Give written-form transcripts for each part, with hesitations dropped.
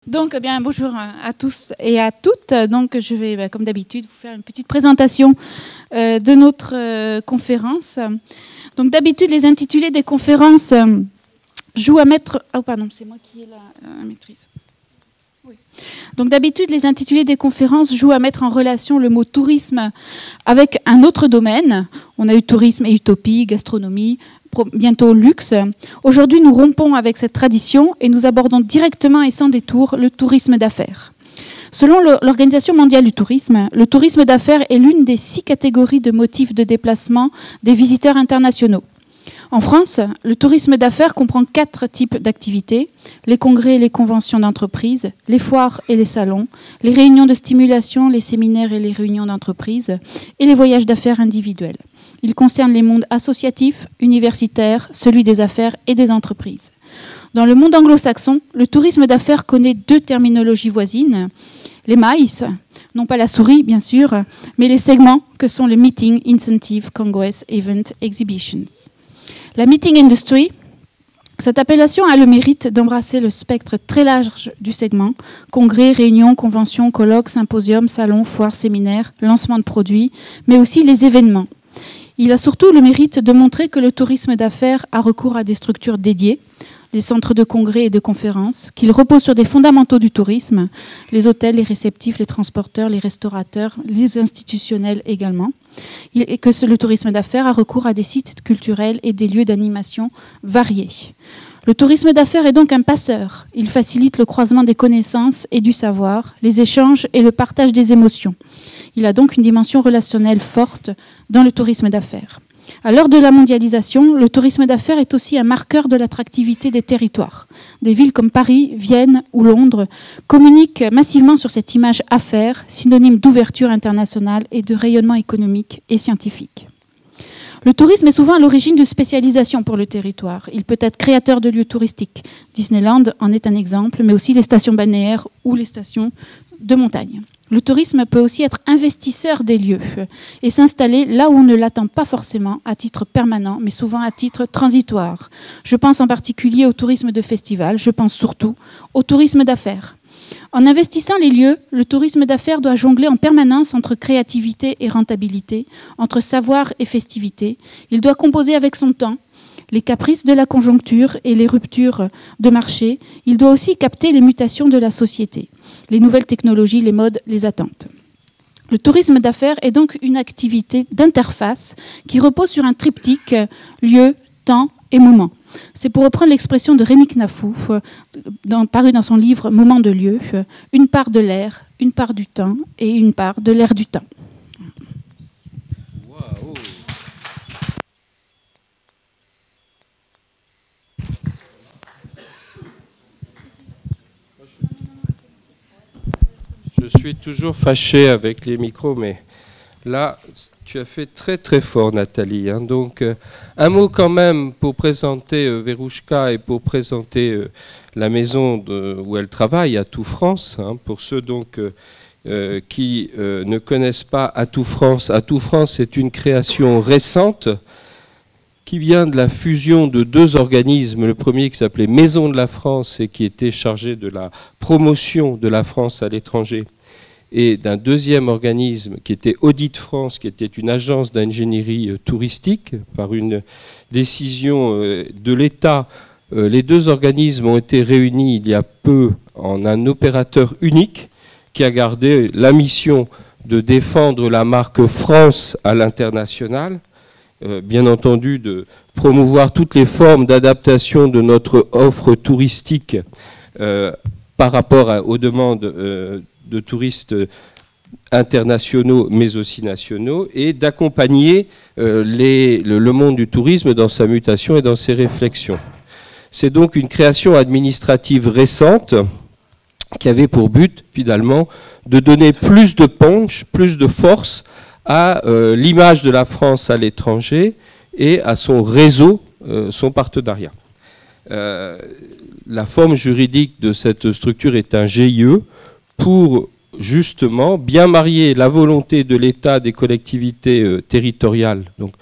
Donc, bien, bonjour à tous et à toutes. Donc, je vais, comme d'habitude, vous faire une petite présentation de notre conférence. Donc, d'habitude, les intitulés des conférences jouent à mettre... Oh, pardon, c'est moi qui ai la maîtrise. Oui. Donc, d'habitude, les intitulés des conférences jouent à mettre en relation le mot tourisme avec un autre domaine. On a eu tourisme et utopie, gastronomie, bientôt luxe. Aujourd'hui, nous rompons avec cette tradition et nous abordons directement et sans détour le tourisme d'affaires. Selon l'Organisation mondiale du tourisme, le tourisme d'affaires est l'une des 6 catégories de motifs de déplacement des visiteurs internationaux. En France, le tourisme d'affaires comprend 4 types d'activités: les congrès et les conventions d'entreprise, les foires et les salons, les réunions de stimulation, les séminaires et les réunions d'entreprise, et les voyages d'affaires individuels. Il concerne les mondes associatifs, universitaires, celui des affaires et des entreprises. Dans le monde anglo-saxon, le tourisme d'affaires connaît 2 terminologies voisines: les MICE, non pas la souris bien sûr, mais les segments que sont les Meeting, Incentive, Congress, Event, Exhibitions. La Meeting Industry, cette appellation a le mérite d'embrasser le spectre très large du segment: congrès, réunions, conventions, colloques, symposiums, salons, foires, séminaires, lancements de produits, mais aussi les événements. Il a surtout le mérite de montrer que le tourisme d'affaires a recours à des structures dédiées, les centres de congrès et de conférences, qu'il repose sur des fondamentaux du tourisme, les hôtels, les réceptifs, les transporteurs, les restaurateurs, les institutionnels également, et que le tourisme d'affaires a recours à des sites culturels et des lieux d'animation variés. Le tourisme d'affaires est donc un passeur. Il facilite le croisement des connaissances et du savoir, les échanges et le partage des émotions. Il a donc une dimension relationnelle forte dans le tourisme d'affaires. À l'heure de la mondialisation, le tourisme d'affaires est aussi un marqueur de l'attractivité des territoires. Des villes comme Paris, Vienne ou Londres communiquent massivement sur cette image affaires, synonyme d'ouverture internationale et de rayonnement économique et scientifique. Le tourisme est souvent à l'origine d'une spécialisation pour le territoire. Il peut être créateur de lieux touristiques. Disneyland en est un exemple, mais aussi les stations balnéaires ou les stations de montagne. Le tourisme peut aussi être investisseur des lieux et s'installer là où on ne l'attend pas forcément à titre permanent, mais souvent à titre transitoire. Je pense en particulier au tourisme de festival, je pense surtout au tourisme d'affaires. En investissant les lieux, le tourisme d'affaires doit jongler en permanence entre créativité et rentabilité, entre savoir et festivité. Il doit composer avec son temps, les caprices de la conjoncture et les ruptures de marché. Il doit aussi capter les mutations de la société, les nouvelles technologies, les modes, les attentes. Le tourisme d'affaires est donc une activité d'interface qui repose sur un triptyque lieu, temps et moment. C'est pour reprendre l'expression de Rémi Knafou, paru dans son livre Moment de lieu, une part de l'air, une part du temps et une part de l'air du temps. Wow. Je suis toujours fâché avec les micros, mais là, tu as fait très très fort, Nathalie. Donc, un mot quand même pour présenter Verouchka et pour présenter la maison où elle travaille, Atout France. Pour ceux donc qui ne connaissent pas Atout France, Atout France est une création récente qui vient de la fusion de 2 organismes. Le premier qui s'appelait Maison de la France et qui était chargé de la promotion de la France à l'étranger, et d'un deuxième organisme qui était Audit France, qui était une agence d'ingénierie touristique. Par une décision de l'État, les 2 organismes ont été réunis il y a peu en un opérateur unique qui a gardé la mission de défendre la marque France à l'international, bien entendu de promouvoir toutes les formes d'adaptation de notre offre touristique par rapport aux demandes de touristes internationaux mais aussi nationaux, et d'accompagner le monde du tourisme dans sa mutation et dans ses réflexions. C'est donc une création administrative récente qui avait pour but finalement de donner plus de punch, plus de force à l'image de la France à l'étranger et à son réseau, son partenariat. La forme juridique de cette structure est un GIE pour justement bien marier la volonté de l'État, des collectivités territoriales, donc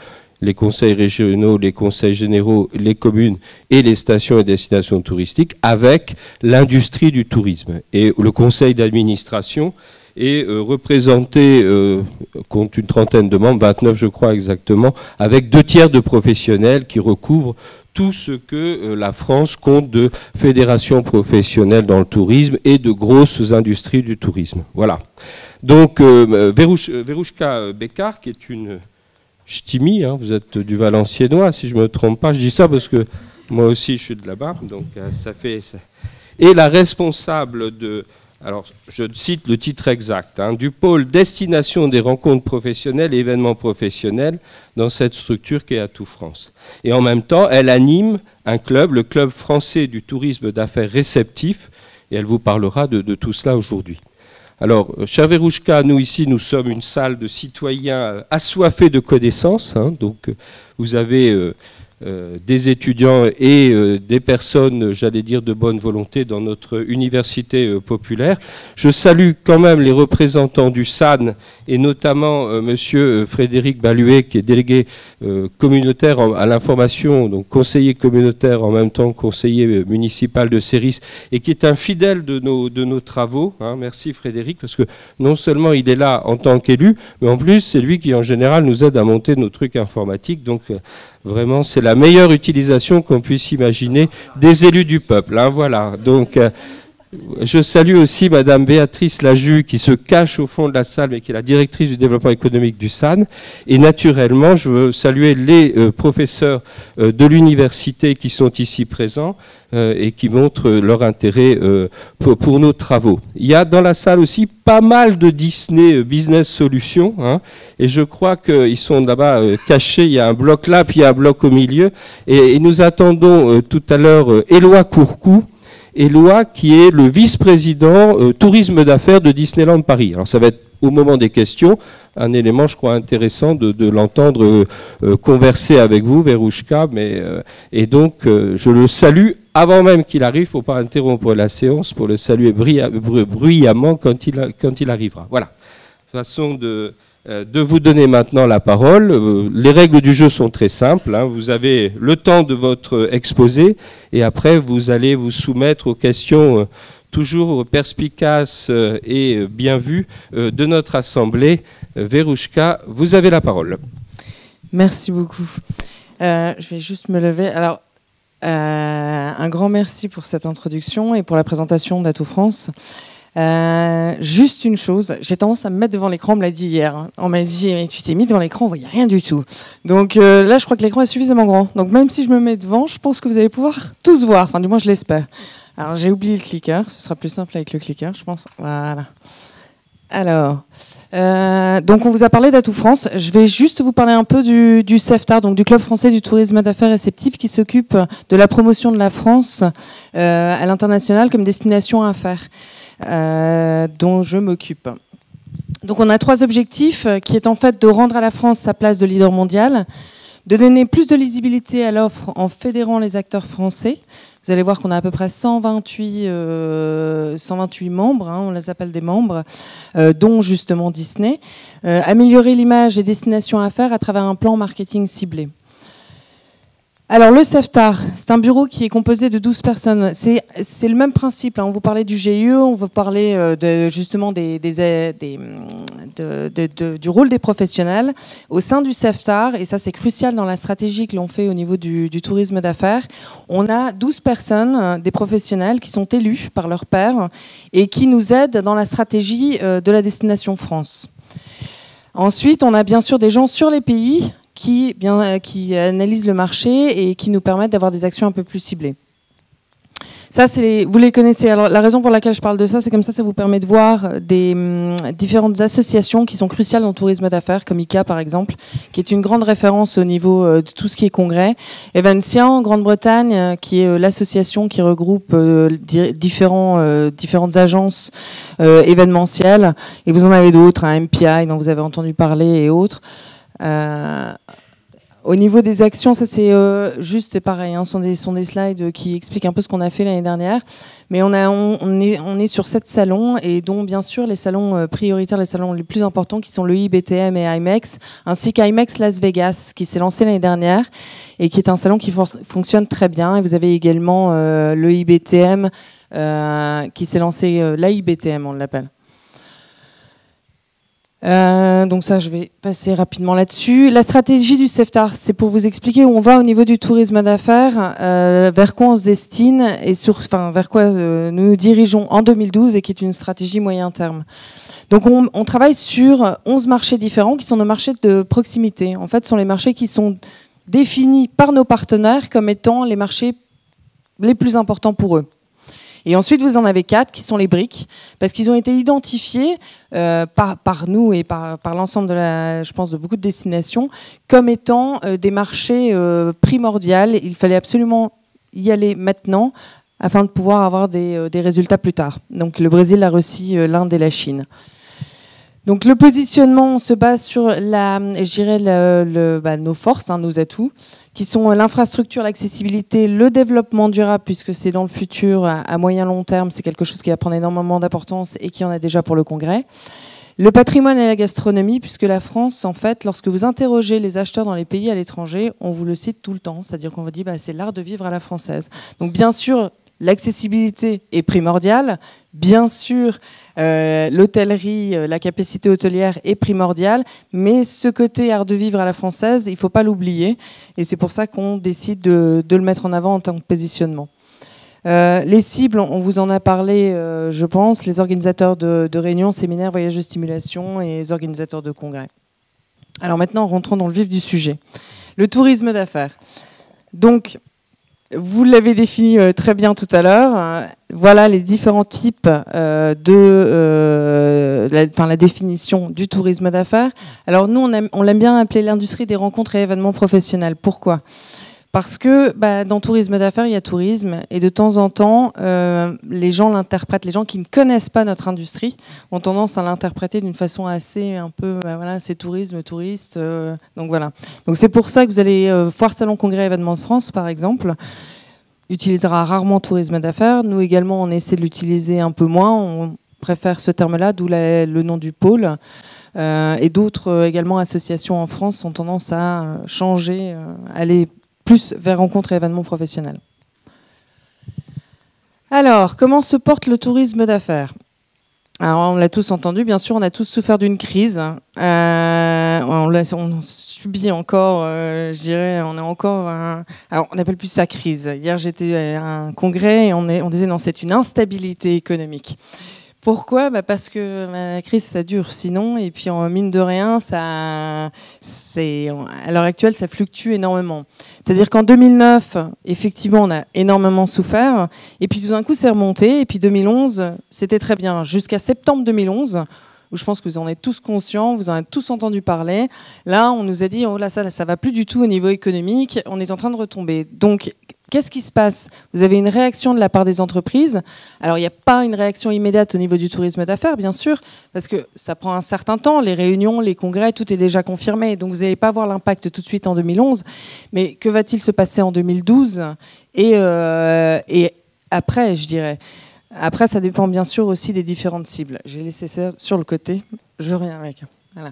les conseils régionaux, les conseils généraux, les communes et les stations et destinations touristiques avec l'industrie du tourisme. Et le conseil d'administration est représenté, compte une trentaine de membres, 29 je crois exactement, avec 2/3 de professionnels qui recouvrent tout ce que la France compte de fédérations professionnelles dans le tourisme et de grosses industries du tourisme. Voilà. Donc Veroushka Bekar, qui est une ch'timi, hein, vous êtes du Valenciennois, si je ne me trompe pas. Je dis ça parce que moi aussi je suis de là-bas, donc ça fait... Ça. Et la responsable de... Alors, je cite le titre exact, hein, du pôle destination des rencontres professionnelles et événements professionnels dans cette structure qui est Atout France. Et en même temps, elle anime un club, le Club français du tourisme d'affaires réceptif, et elle vous parlera de tout cela aujourd'hui. Alors, cher Veroushka, nous ici, nous sommes une salle de citoyens assoiffés de connaissances, hein, donc vous avez... des étudiants et des personnes, j'allais dire, de bonne volonté dans notre université populaire. Je salue quand même les représentants du SAN et notamment monsieur Frédéric Baluet, qui est délégué communautaire à l'information, donc conseiller communautaire en même temps conseiller municipal de Séris, et qui est un fidèle de nos travaux. Hein. Merci Frédéric, parce que non seulement il est là en tant qu'élu, mais en plus c'est lui qui en général nous aide à monter nos trucs informatiques. Donc vraiment, c'est la meilleure utilisation qu'on puisse imaginer des élus du peuple. Hein, voilà. Donc, je salue aussi Madame Béatrice Laju, qui se cache au fond de la salle, mais qui est la directrice du développement économique du SAN. Et naturellement, je veux saluer les professeurs de l'université qui sont ici présents et qui montrent leur intérêt pour nos travaux. Il y a dans la salle aussi pas mal de Disney Business Solutions, hein, et je crois qu'ils sont là-bas cachés. Il y a un bloc là, puis il y a un bloc au milieu. Et nous attendons tout à l'heure Éloi Courcou, Éloi qui est le vice-président tourisme d'affaires de Disneyland Paris. Alors ça va être au moment des questions un élément, je crois, intéressant de l'entendre converser avec vous, Veroushka. Et donc, je le salue avant même qu'il arrive, pour ne pas interrompre la séance, pour le saluer bruyamment quand il arrivera. Voilà. Façon de vous donner maintenant la parole. Les règles du jeu sont très simples. Hein. Vous avez le temps de votre exposé et après, vous allez vous soumettre aux questions toujours perspicaces et bien vues de notre Assemblée. Veroushka, vous avez la parole. Merci beaucoup. Je vais juste me lever. Alors, un grand merci pour cette introduction et pour la présentation d'Atout France. Juste une chose, j'ai tendance à me mettre devant l'écran, on me l'a dit hier. Hein. On m'a dit, mais tu t'es mis devant l'écran, on voyait rien du tout. Donc là, je crois que l'écran est suffisamment grand. Donc même si je me mets devant, je pense que vous allez pouvoir tous voir. Enfin, du moins, je l'espère. Alors, j'ai oublié le clicker. Ce sera plus simple avec le clicker, je pense. Voilà. Alors, donc on vous a parlé d'Atout France. Je vais juste vous parler un peu du CEFTAR, donc du Club français du tourisme d'affaires réceptif, qui s'occupe de la promotion de la France à l'international comme destination à affaires. Dont je m'occupe. Donc on a 3 objectifs qui est en fait de rendre à la France sa place de leader mondial, de donner plus de lisibilité à l'offre en fédérant les acteurs français. Vous allez voir qu'on a à peu près 128 membres, hein, on les appelle des membres, dont justement Disney. Améliorer l'image des destinations à affaires à travers un plan marketing ciblé. Alors le CEFTAR, c'est un bureau qui est composé de 12 personnes. C'est le même principe. Hein. On vous parlait du GIE, on vous parlait justement du rôle des professionnels. Au sein du CEFTAR, et ça c'est crucial dans la stratégie que l'on fait au niveau du tourisme d'affaires, on a 12 personnes, des professionnels qui sont élus par leurs pairs et qui nous aident dans la stratégie de la destination France. Ensuite, on a bien sûr des gens sur les pays qui analysent le marché et qui nous permettent d'avoir des actions un peu plus ciblées. Ça, vous les connaissez. Alors, la raison pour laquelle je parle de ça, c'est comme ça vous permet de voir des différentes associations qui sont cruciales dans le tourisme d'affaires, comme ICA par exemple, qui est une grande référence au niveau de tout ce qui est congrès. Eventia en Grande-Bretagne, qui est l'association qui regroupe différentes agences événementielles. Et vous en avez d'autres, hein, MPI dont vous avez entendu parler et autres. Au niveau des actions, ça c'est juste et pareil, hein, sont des slides qui expliquent un peu ce qu'on a fait l'année dernière. Mais on est sur 7 salons, et dont bien sûr les salons prioritaires, les salons les plus importants qui sont le IBTM et IMEX, ainsi qu'IMEX Las Vegas qui s'est lancé l'année dernière et qui est un salon qui fonctionne très bien. Et vous avez également le IBTM qui s'est lancé, l'AIBTM on l'appelle. Donc ça, je vais passer rapidement là-dessus. La stratégie du CEFTAR, c'est pour vous expliquer où on va au niveau du tourisme d'affaires, vers quoi on se destine et vers quoi nous nous dirigeons en 2012, et qui est une stratégie moyen terme. Donc on travaille sur 11 marchés différents qui sont nos marchés de proximité. En fait, ce sont les marchés qui sont définis par nos partenaires comme étant les marchés les plus importants pour eux. Et ensuite, vous en avez 4 qui sont les briques, parce qu'ils ont été identifiés par nous et par l'ensemble je pense, de beaucoup de destinations, comme étant des marchés primordiaux. Il fallait absolument y aller maintenant afin de pouvoir avoir des résultats plus tard. Donc le Brésil, la Russie, l'Inde et la Chine. Donc le positionnement, on se base sur nos forces, hein, nos atouts, qui sont l'infrastructure, l'accessibilité, le développement durable, puisque c'est dans le futur, à moyen long terme, c'est quelque chose qui va prendre énormément d'importance et qui en a déjà pour le Congrès. Le patrimoine et la gastronomie, puisque la France, en fait, lorsque vous interrogez les acheteurs dans les pays à l'étranger, on vous le cite tout le temps, c'est-à-dire qu'on vous dit c'est l'art de vivre à la française. Donc bien sûr, l'accessibilité est primordiale, bien sûr, l'hôtellerie, la capacité hôtelière est primordiale, mais ce côté art de vivre à la française, il ne faut pas l'oublier, et c'est pour ça qu'on décide de le mettre en avant en tant que positionnement. Les cibles, on vous en a parlé, je pense, les organisateurs de réunions, séminaires, voyages de stimulation et les organisateurs de congrès. Alors maintenant, rentrons dans le vif du sujet. Le tourisme d'affaires. Donc, vous l'avez défini très bien tout à l'heure. Voilà les différents types la définition du tourisme d'affaires. Alors nous, on l'aime bien appeler l'industrie des rencontres et événements professionnels. Pourquoi ? Parce que dans tourisme d'affaires, il y a tourisme, et de temps en temps, les gens l'interprètent. Les gens qui ne connaissent pas notre industrie ont tendance à l'interpréter d'une façon assez un peu, c'est tourisme, touriste. Donc voilà. Donc c'est pour ça que vous allez Foire, Salon, Congrès, Événements de France, par exemple, utilisera rarement tourisme d'affaires. Nous également, on essaie de l'utiliser un peu moins. On préfère ce terme-là, d'où le nom du pôle. Et d'autres également associations en France ont tendance à changer, aller plus vers rencontres et événements professionnels. Alors, comment se porte le tourisme d'affaires ? Alors, on l'a tous entendu, bien sûr, on a tous souffert d'une crise. On subit encore, je dirais, on est encore... alors, on n'appelle plus ça crise. Hier, j'étais à un congrès et on disait non, c'est une instabilité économique. Pourquoi ? Parce que la crise, ça dure sinon, et puis mine de rien, à l'heure actuelle, ça fluctue énormément. C'est-à-dire qu'en 2009, effectivement, on a énormément souffert, et puis tout d'un coup, c'est remonté, et puis 2011, c'était très bien, jusqu'à septembre 2011, où je pense que vous en êtes tous conscients, vous en avez tous entendu parler. Là, on nous a dit, oh là, ça va plus du tout au niveau économique, on est en train de retomber. Donc, qu'est-ce qui se passe ? Vous avez une réaction de la part des entreprises. Alors, il n'y a pas une réaction immédiate au niveau du tourisme d'affaires, bien sûr, parce que ça prend un certain temps. Les réunions, les congrès, tout est déjà confirmé. Donc, vous n'allez pas voir l'impact tout de suite en 2011. Mais que va-t-il se passer en 2012 et après, je dirais. Après, ça dépend bien sûr aussi des différentes cibles. J'ai laissé ça sur le côté. Je reviens avec. Voilà.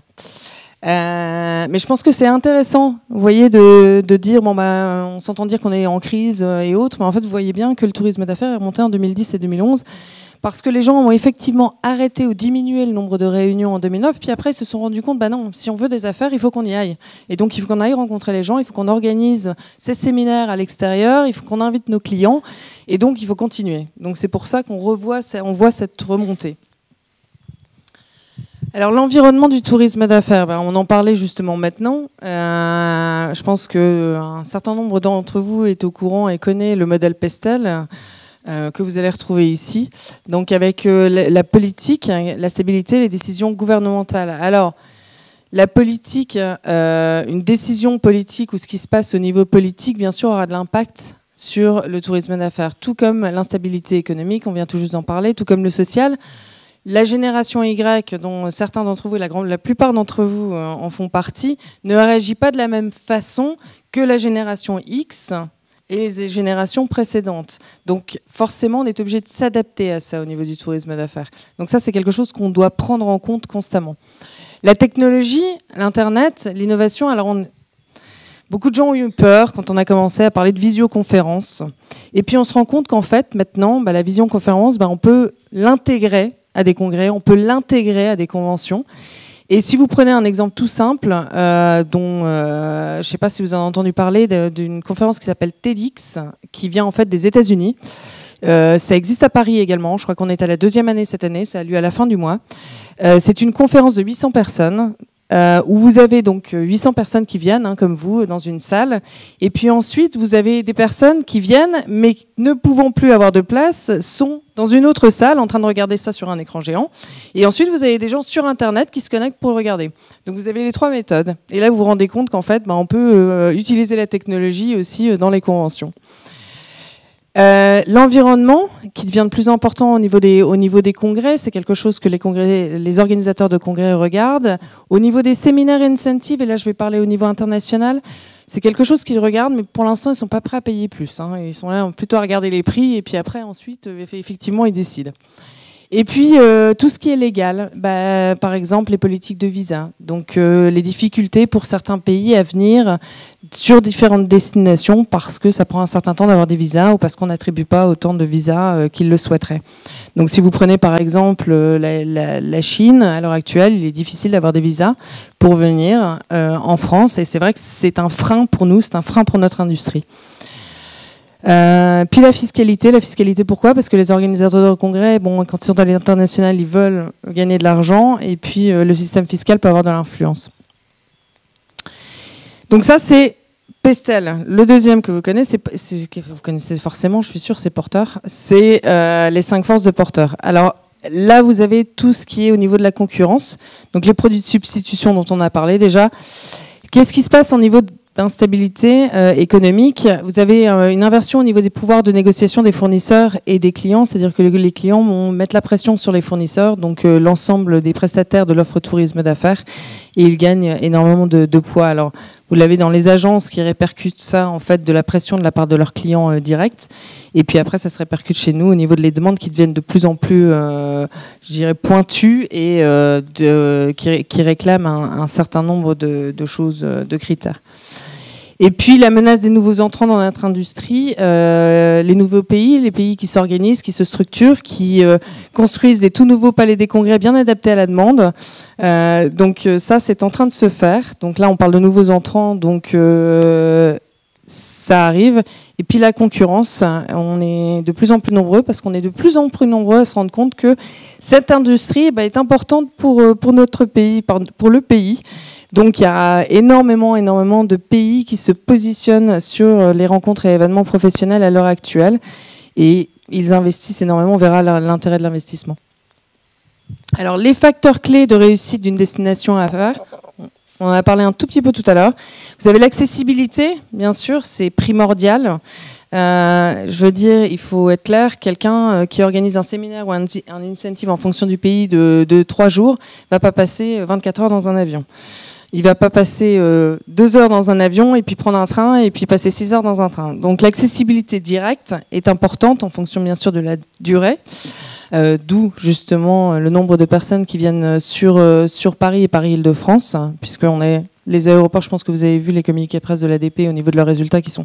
Mais je pense que c'est intéressant, vous voyez, de dire, on s'entend dire qu'on est en crise et autres, mais en fait, vous voyez bien que le tourisme d'affaires est remonté en 2010 et 2011, parce que les gens ont effectivement arrêté ou diminué le nombre de réunions en 2009, puis après, ils se sont rendus compte, non, si on veut des affaires, il faut qu'on y aille. Et donc, il faut qu'on aille rencontrer les gens, il faut qu'on organise ces séminaires à l'extérieur, il faut qu'on invite nos clients, et donc, il faut continuer. Donc, c'est pour ça qu'on voit cette remontée. Alors l'environnement du tourisme d'affaires, on en parlait justement maintenant. Je pense qu'un certain nombre d'entre vous est au courant et connaît le modèle Pestel que vous allez retrouver ici. Donc avec la politique, la stabilité, les décisions gouvernementales. Alors la politique, une décision politique ou ce qui se passe au niveau politique, bien sûr, aura de l'impact sur le tourisme d'affaires, tout comme l'instabilité économique, on vient tout juste d'en parler, tout comme le social. La génération Y, dont certains d'entre vous, la plupart d'entre vous en font partie, ne réagit pas de la même façon que la génération X et les générations précédentes. Donc forcément, on est obligé de s'adapter à ça au niveau du tourisme d'affaires. Donc ça, c'est quelque chose qu'on doit prendre en compte constamment. La technologie, l'Internet, l'innovation, alors beaucoup de gens ont eu peur quand on a commencé à parler de visioconférence. Et puis on se rend compte qu'en fait, maintenant, la visioconférence, on peut l'intégrer à des congrès, on peut l'intégrer à des conventions. Et si vous prenez un exemple tout simple, dont je ne sais pas si vous en avez entendu parler, d'une conférence qui s'appelle TEDx, qui vient en fait des États-Unis. Ça existe à Paris également. Je crois qu'on est à la 2e année cette année. Ça a lieu à la fin du mois. C'est une conférence de 800 personnes. Où vous avez donc 800 personnes qui viennent, comme vous, dans une salle. Et puis ensuite, vous avez des personnes qui viennent, mais ne pouvant plus avoir de place, sont dans une autre salle en train de regarder ça sur un écran géant. Et ensuite, vous avez des gens sur Internet qui se connectent pour le regarder. Donc vous avez les 3 méthodes. Et là, vous vous rendez compte qu'en fait, on peut utiliser la technologie aussi dans les conventions. L'environnement, qui devient de plus important au niveau des congrès, c'est quelque chose que les organisateurs de congrès regardent. Au niveau des séminaires incentives, et là je vais parler au niveau international, c'est quelque chose qu'ils regardent, mais pour l'instant ils ne sont pas prêts à payer plus. Ils sont là plutôt à regarder les prix, et puis après ensuite, effectivement, ils décident. Et puis, tout ce qui est légal, par exemple les politiques de visa, donc les difficultés pour certains pays à venir sur différentes destinations parce que ça prend un certain temps d'avoir des visas ou parce qu'on n'attribue pas autant de visas qu'ils le souhaiteraient. Donc si vous prenez par exemple la Chine, à l'heure actuelle, il est difficile d'avoir des visas pour venir en France et c'est vrai que c'est un frein pour nous, c'est un frein pour notre industrie. Puis la fiscalité pourquoi ? Parce que les organisateurs de congrès, quand ils sont à l'international, ils veulent gagner de l'argent et puis le système fiscal peut avoir de l'influence. Donc ça c'est Pestel. Le deuxième que vous connaissez forcément, je suis sûre, c'est Porter. C'est les 5 forces de Porter. Alors là vous avez tout ce qui est au niveau de la concurrence, donc les produits de substitution dont on a parlé déjà. Qu'est-ce qui se passe au niveau d'instabilité économique? Vous avez une inversion au niveau des pouvoirs de négociation des fournisseurs et des clients, c'est-à-dire que les clients vont mettre la pression sur les fournisseurs, donc l'ensemble des prestataires de l'offre tourisme d'affaires, et ils gagnent énormément de poids. Alors, vous l'avez dans les agences qui répercutent ça, en fait, de la pression de la part de leurs clients directs. Et puis après, ça se répercute chez nous au niveau des demandes qui deviennent de plus en plus, je dirais, pointues et qui réclament un certain nombre de choses, de critères. Et puis la menace des nouveaux entrants dans notre industrie, les nouveaux pays, les pays qui s'organisent, qui se structurent, qui construisent des tout nouveaux palais des congrès bien adaptés à la demande. Donc ça, c'est en train de se faire. Donc là, on parle de nouveaux entrants, donc ça arrive. Et puis la concurrence, on est de plus en plus nombreux parce qu'on est de plus en plus nombreux à se rendre compte que cette industrie est importante pour notre pays, pour le pays. Donc il y a énormément de pays qui se positionnent sur les rencontres et événements professionnels à l'heure actuelle et ils investissent énormément, on verra l'intérêt de l'investissement. Alors les facteurs clés de réussite d'une destination à faire, on en a parlé un tout petit peu tout à l'heure. Vous avez l'accessibilité, bien sûr, c'est primordial. Je veux dire, il faut être clair, quelqu'un qui organise un séminaire ou un incentive en fonction du pays de 3 jours ne va pas passer 24 heures dans un avion. Il ne va pas passer 2 heures dans un avion et puis prendre un train et puis passer 6 heures dans un train. Donc l'accessibilité directe est importante en fonction bien sûr de la durée, d'où justement le nombre de personnes qui viennent sur Paris et Paris-Île-de-France, puisque les aéroports, je pense que vous avez vu les communiqués presse de l'ADP au niveau de leurs résultats qui sont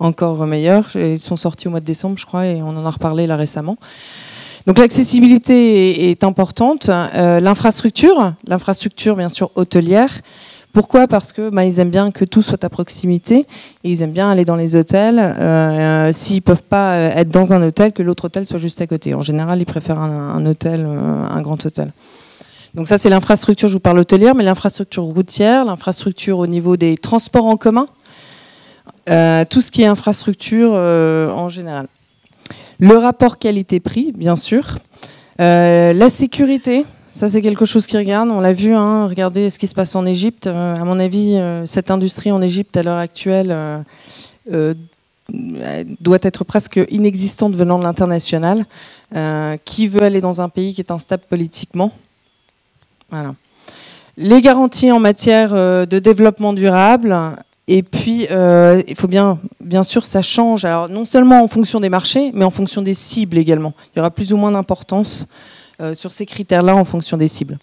encore meilleurs. Ils sont sortis au mois de décembre, je crois, et on en a reparlé là récemment. Donc l'accessibilité est importante. L'infrastructure, bien sûr hôtelière. Pourquoi ? Parce que ils aiment bien que tout soit à proximité et ils aiment bien aller dans les hôtels. S'ils peuvent pas être dans un hôtel, que l'autre hôtel soit juste à côté. En général, ils préfèrent un hôtel, un grand hôtel. Donc ça, c'est l'infrastructure. Je vous parle hôtelière, mais l'infrastructure routière, l'infrastructure au niveau des transports en commun, tout ce qui est infrastructure en général. Le rapport qualité-prix, bien sûr. La sécurité, ça c'est quelque chose qui regarde. On l'a vu, regardez ce qui se passe en Égypte. À mon avis, cette industrie en Égypte à l'heure actuelle doit être presque inexistante venant de l'international. Qui veut aller dans un pays qui est instable politiquement? Voilà. Les garanties en matière de développement durable. Et puis, il faut bien sûr, ça change. Alors, non seulement en fonction des marchés, mais en fonction des cibles également. Il y aura plus ou moins d'importance sur ces critères-là en fonction des cibles.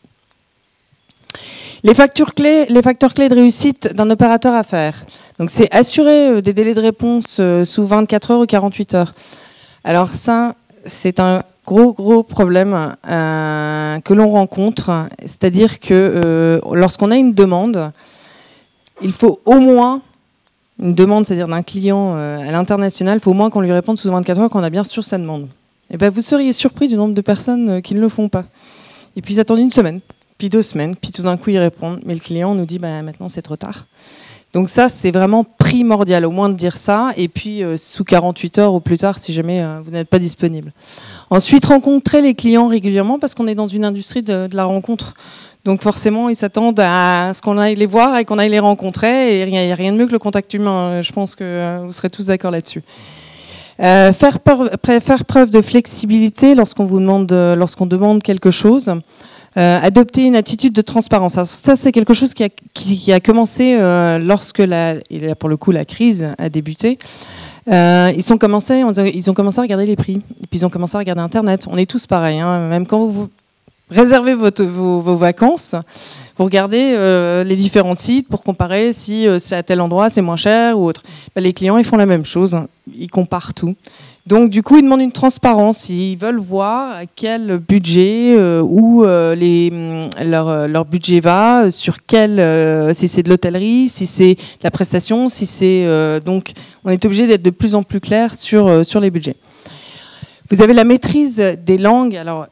Les facteurs clés de réussite d'un opérateur affaires. Donc, c'est assurer des délais de réponse sous 24 heures ou 48 heures. Alors ça, c'est un gros problème que l'on rencontre. C'est-à-dire que lorsqu'on a une demande, il faut au moins, une demande, c'est-à-dire d'un client à l'international, il faut au moins qu'on lui réponde sous 24 heures qu'on a bien reçu sa demande. Et ben, vous seriez surpris du nombre de personnes qui ne le font pas. Et puis ils attendent une semaine, puis 2 semaines, puis tout d'un coup ils répondent. Mais le client nous dit bah, maintenant c'est trop tard. Donc ça, c'est vraiment primordial, au moins de dire ça. Et puis sous 48 heures ou plus tard, si jamais vous n'êtes pas disponible. Ensuite, rencontrer les clients régulièrement parce qu'on est dans une industrie de la rencontre. Donc forcément, ils s'attendent à ce qu'on aille les voir et qu'on aille les rencontrer. Et il n'y a rien de mieux que le contact humain. Je pense que vous serez tous d'accord là-dessus. Faire preuve de flexibilité lorsqu'on demande quelque chose. Adopter une attitude de transparence. Alors ça, c'est quelque chose qui a commencé lorsque pour le coup, la crise a débuté. Ils ont commencé à regarder les prix. Et puis ils ont commencé à regarder Internet. On est tous pareils. Hein. Même quand vous réservez vos vacances, vous regardez les différents sites pour comparer si c'est à tel endroit, c'est moins cher ou autre. Ben, les clients, ils font la même chose. Ils comparent tout. Donc, du coup, ils demandent une transparence. Ils veulent voir à quel budget où leur budget va, sur quel, si c'est de l'hôtellerie, si c'est de la prestation, si c'est donc, on est obligé d'être de plus en plus clair sur les budgets. Vous avez la maîtrise des langues. Alors,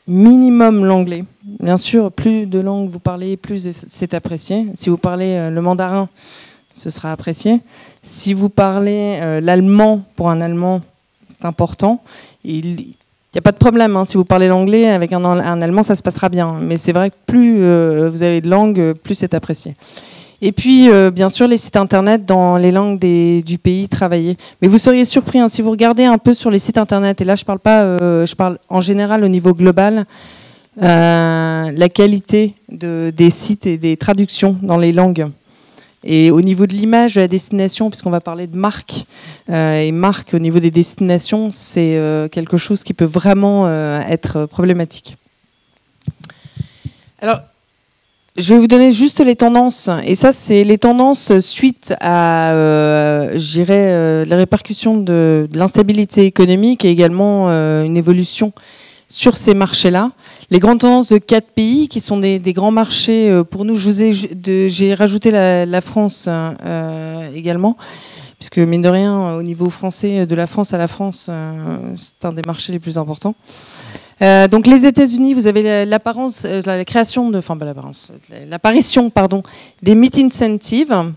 minimum l'anglais. Bien sûr, plus de langues vous parlez, plus c'est apprécié. Si vous parlez le mandarin, ce sera apprécié. Si vous parlez l'allemand, pour un Allemand, c'est important. Il n'y a pas de problème. Hein. Si vous parlez l'anglais avec un allemand, ça se passera bien. Mais c'est vrai que plus vous avez de langues, plus c'est apprécié. Et puis, bien sûr, les sites Internet dans les langues du pays travaillés. Mais vous seriez surpris, hein, si vous regardez un peu sur les sites Internet, et là, je parle en général au niveau global, la qualité des sites et des traductions dans les langues. Et au niveau de l'image de la destination, puisqu'on va parler de marque, et marque au niveau des destinations, c'est quelque chose qui peut vraiment être problématique. Alors, je vais vous donner juste les tendances. Et ça, c'est les tendances suite à, je dirais, les répercussions de l'instabilité économique et également une évolution sur ces marchés-là. Les grandes tendances de 4 pays qui sont des grands marchés pour nous. J'ai rajouté la France également, puisque mine de rien, au niveau français, de la France à la France, c'est un des marchés les plus importants. Donc les États-Unis, vous avez l'apparition des meet incentives,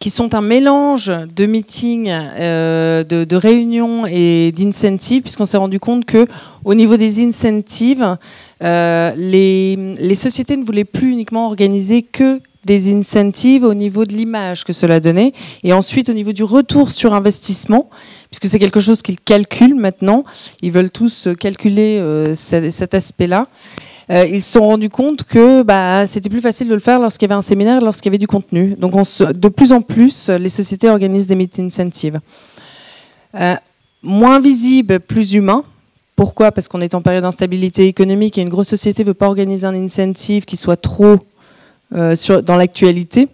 qui sont un mélange de meetings, de réunions et d'incentives, puisqu'on s'est rendu compte que au niveau des incentives, les sociétés ne voulaient plus uniquement organiser que des incentives au niveau de l'image que cela donnait, et ensuite au niveau du retour sur investissement, puisque c'est quelque chose qu'ils calculent maintenant. Ils veulent tous calculer cet aspect-là. Ils se sont rendus compte que c'était plus facile de le faire lorsqu'il y avait un séminaire, lorsqu'il y avait du contenu. Donc de plus en plus, les sociétés organisent des meet incentives. Moins visible, plus humain. Pourquoi? Parce qu'on est en période d'instabilité économique et une grosse société ne veut pas organiser un incentive qui soit trop dans l'actualité.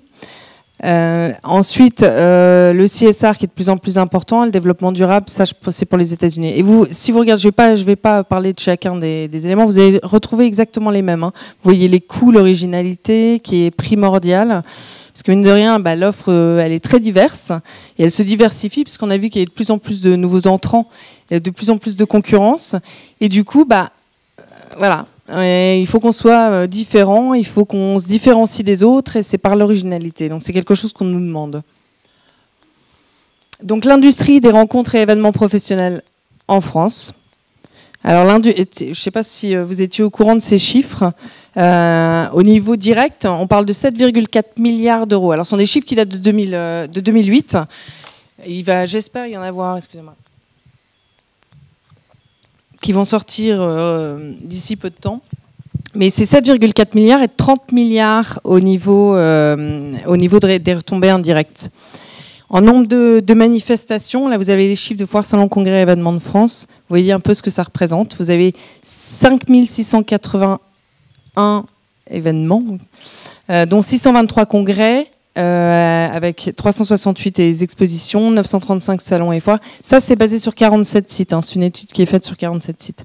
Ensuite, le CSR qui est de plus en plus important, le développement durable, ça c'est pour les États-Unis. Et vous, si vous regardez, je vais pas parler de chacun des éléments, vous allez retrouver exactement les mêmes. Hein. Vous voyez les coûts, l'originalité qui est primordiale, parce que mine de rien, l'offre elle est très diverse et elle se diversifie puisqu'on a vu qu'il y a de plus en plus de nouveaux entrants, et de plus en plus de concurrence, et du coup, voilà. Il faut qu'on soit différent, il faut qu'on se différencie des autres, et c'est par l'originalité. Donc c'est quelque chose qu'on nous demande. Donc l'industrie des rencontres et événements professionnels en France. Alors je ne sais pas si vous étiez au courant de ces chiffres. Au niveau direct, on parle de 7,4 milliards d'euros. Alors ce sont des chiffres qui datent de 2008. Il va, j'espère, y en avoir, excusez-moi, qui vont sortir d'ici peu de temps. Mais c'est 7,4 milliards et 30 milliards au niveau des retombées indirectes. En nombre de manifestations, là vous avez les chiffres de foires, salons, congrès, événements de France. Vous voyez un peu ce que ça représente. Vous avez 5 681 événements, dont 623 congrès, avec 368 expositions, 935 salons et foires. Ça, c'est basé sur 47 sites. C'est une étude qui est faite sur 47 sites.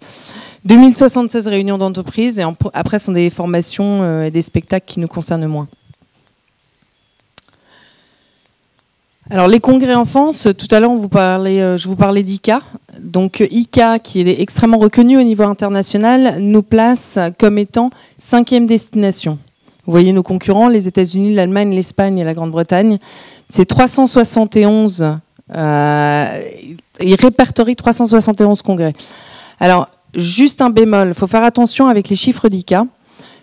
2076 réunions d'entreprise, et après sont des formations et des spectacles qui nous concernent moins. Alors les congrès en France, tout à l'heure je vous parlais d'ICA. Donc ICA, qui est extrêmement reconnu au niveau international, nous place comme étant 5e destination. Vous voyez nos concurrents, les États-Unis, l'Allemagne, l'Espagne et la Grande-Bretagne. C'est 371, ils répertorient 371 congrès. Alors, juste un bémol, il faut faire attention avec les chiffres d'ICA,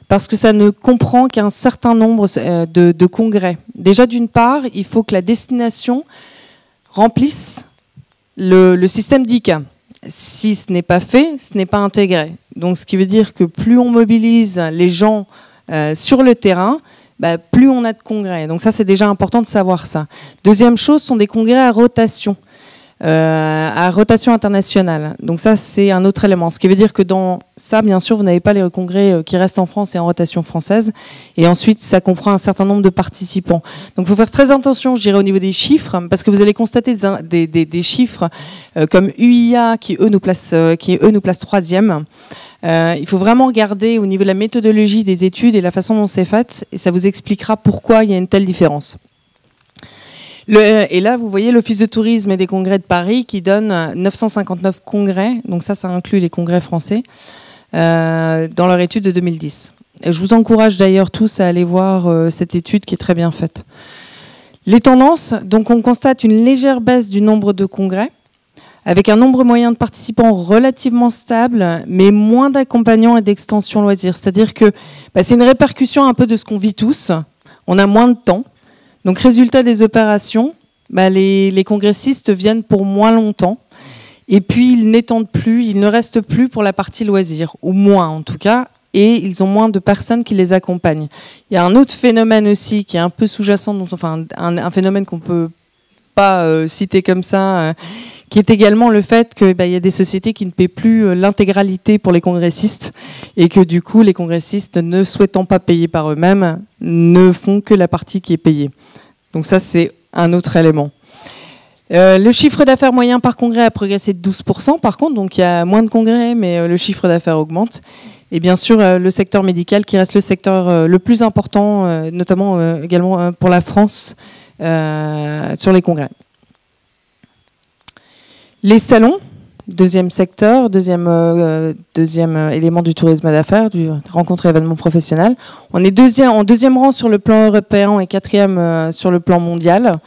parce que ça ne comprend qu'un certain nombre de congrès. Déjà, d'une part, il faut que la destination remplisse le système d'ICA. Si ce n'est pas fait, ce n'est pas intégré. Donc, ce qui veut dire que plus on mobilise les gens sur le terrain, plus on a de congrès. Donc ça, c'est déjà important de savoir ça. Deuxième chose, sont des congrès à rotation internationale. Donc ça, c'est un autre élément. Ce qui veut dire que dans ça, bien sûr, vous n'avez pas les congrès qui restent en France et en rotation française. Et ensuite, ça comprend un certain nombre de participants. Donc il faut faire très attention, je dirais, au niveau des chiffres, parce que vous allez constater des chiffres comme UIA qui, eux, nous placent 3e. Il faut vraiment regarder au niveau de la méthodologie des études et la façon dont c'est fait, et ça vous expliquera pourquoi il y a une telle différence. Et là, vous voyez l'Office de tourisme et des congrès de Paris qui donne 959 congrès, donc ça inclut les congrès français, dans leur étude de 2010. Et je vous encourage d'ailleurs tous à aller voir cette étude qui est très bien faite. Les tendances, donc on constate une légère baisse du nombre de congrès, avec un nombre moyen de participants relativement stable, mais moins d'accompagnants et d'extension loisirs. C'est-à-dire que c'est une répercussion un peu de ce qu'on vit tous. On a moins de temps. Donc, résultat des opérations, les congressistes viennent pour moins longtemps. Et puis, ils n'étendent plus, ils ne restent plus pour la partie loisirs, ou moins en tout cas, et ils ont moins de personnes qui les accompagnent. Il y a un autre phénomène aussi qui est un peu sous-jacent, enfin un phénomène qu'on ne peut pas citer comme ça, qui est également le fait qu'il y a des sociétés qui ne paient plus l'intégralité pour les congressistes et que du coup, les congressistes, ne souhaitant pas payer par eux-mêmes, ne font que la partie qui est payée. Donc ça, c'est un autre élément. Le chiffre d'affaires moyen par congrès a progressé de 12%, par contre, donc il y a moins de congrès, mais le chiffre d'affaires augmente. Et bien sûr, le secteur médical qui reste le secteur le plus important, notamment également pour la France, sur les congrès. Les salons, deuxième secteur, deuxième élément du tourisme d'affaires, du rencontre et événement professionnel. On est en deuxième rang sur le plan européen et 4e sur le plan mondial,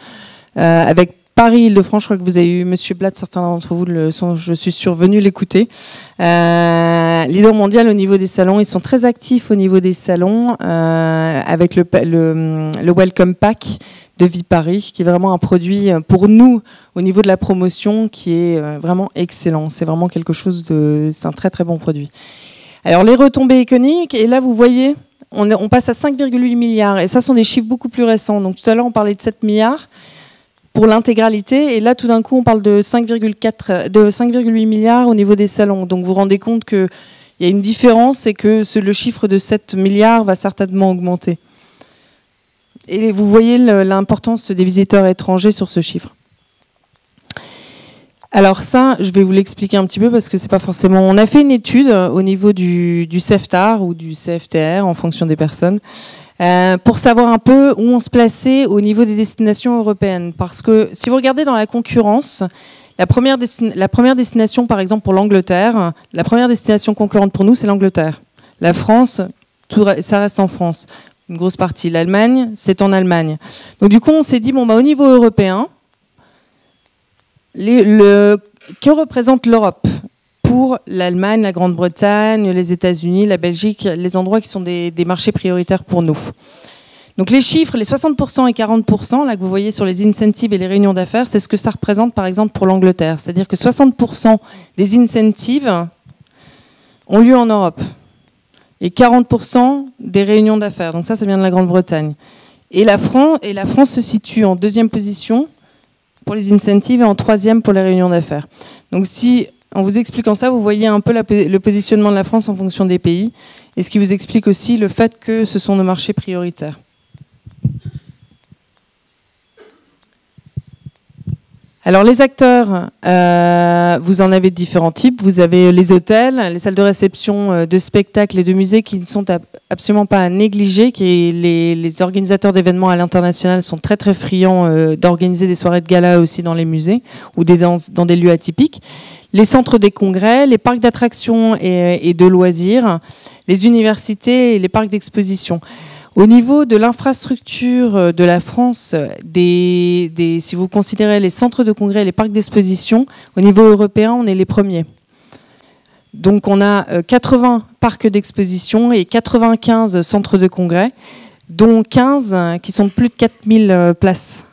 avec Paris-Île-de-France. Je crois que vous avez eu M. Blatt, certains d'entre vous sont, je suis sûr, venus l'écouter. Leader mondial au niveau des salons, ils sont très actifs au niveau des salons, avec le Welcome Pack de Vie Paris, qui est vraiment un produit pour nous au niveau de la promotion qui est vraiment excellent. C'est vraiment quelque chose c'est un très très bon produit. Alors les retombées économiques, et là vous voyez, on passe à 5,8 milliards, et ça sont des chiffres beaucoup plus récents. Donc tout à l'heure on parlait de 7 milliards pour l'intégralité, et là tout d'un coup on parle de 5,8 milliards au niveau des salons. Donc vous vous rendez compte qu'il y a une différence et que le chiffre de 7 milliards va certainement augmenter. Et vous voyez l'importance des visiteurs étrangers sur ce chiffre. Alors ça, je vais vous l'expliquer un petit peu parce que c'est pas forcément... On a fait une étude au niveau du CEFTAR ou du CFTR en fonction des personnes pour savoir un peu où on se plaçait au niveau des destinations européennes. Parce que si vous regardez dans la concurrence, la première destination, par exemple pour l'Angleterre, la première destination concurrente pour nous, c'est l'Angleterre. La France, ça reste en France. Une grosse partie. L'Allemagne, c'est en Allemagne. Donc du coup, on s'est dit, au niveau européen, que représente l'Europe pour l'Allemagne, la Grande-Bretagne, les États-Unis, la Belgique, les endroits qui sont des marchés prioritaires pour nous. Donc les chiffres, les 60% et 40%, là que vous voyez sur les incentives et les réunions d'affaires, c'est ce que ça représente par exemple pour l'Angleterre. C'est-à-dire que 60% des incentives ont lieu en Europe et 40% des réunions d'affaires. Donc ça vient de la Grande-Bretagne. Et la France se situe en deuxième position pour les incentives et en troisième pour les réunions d'affaires. Donc si, en vous expliquant ça, vous voyez un peu le positionnement de la France en fonction des pays, et ce qui vous explique aussi le fait que ce sont nos marchés prioritaires. Alors les acteurs, vous en avez différents types. Vous avez les hôtels, les salles de réception, de spectacles et de musées qui ne sont absolument pas à négliger. Les organisateurs d'événements à l'international sont très très friands d'organiser des soirées de gala aussi dans les musées ou dans des lieux atypiques. Les centres des congrès, les parcs d'attractions et de loisirs, les universités et les parcs d'exposition. Au niveau de l'infrastructure de la France, si vous considérez les centres de congrès et les parcs d'exposition, au niveau européen, on est les premiers. Donc on a 80 parcs d'exposition et 95 centres de congrès, dont 15 qui sont de plus de 4000 places.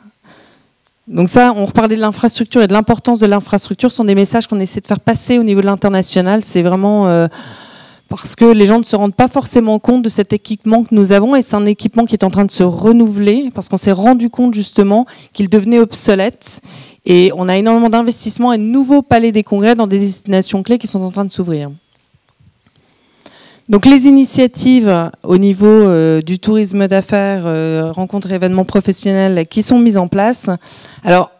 Donc ça, on reparlait de l'infrastructure et de l'importance de l'infrastructure, ce sont des messages qu'on essaie de faire passer au niveau de l'international. C'est vraiment... parce que les gens ne se rendent pas forcément compte de cet équipement que nous avons, et c'est un équipement qui est en train de se renouveler, parce qu'on s'est rendu compte justement qu'il devenait obsolète, et on a énormément d'investissements et de nouveaux palais des congrès dans des destinations clés qui sont en train de s'ouvrir. Donc les initiatives au niveau du tourisme d'affaires, rencontres et événements professionnels qui sont mises en place. Alors,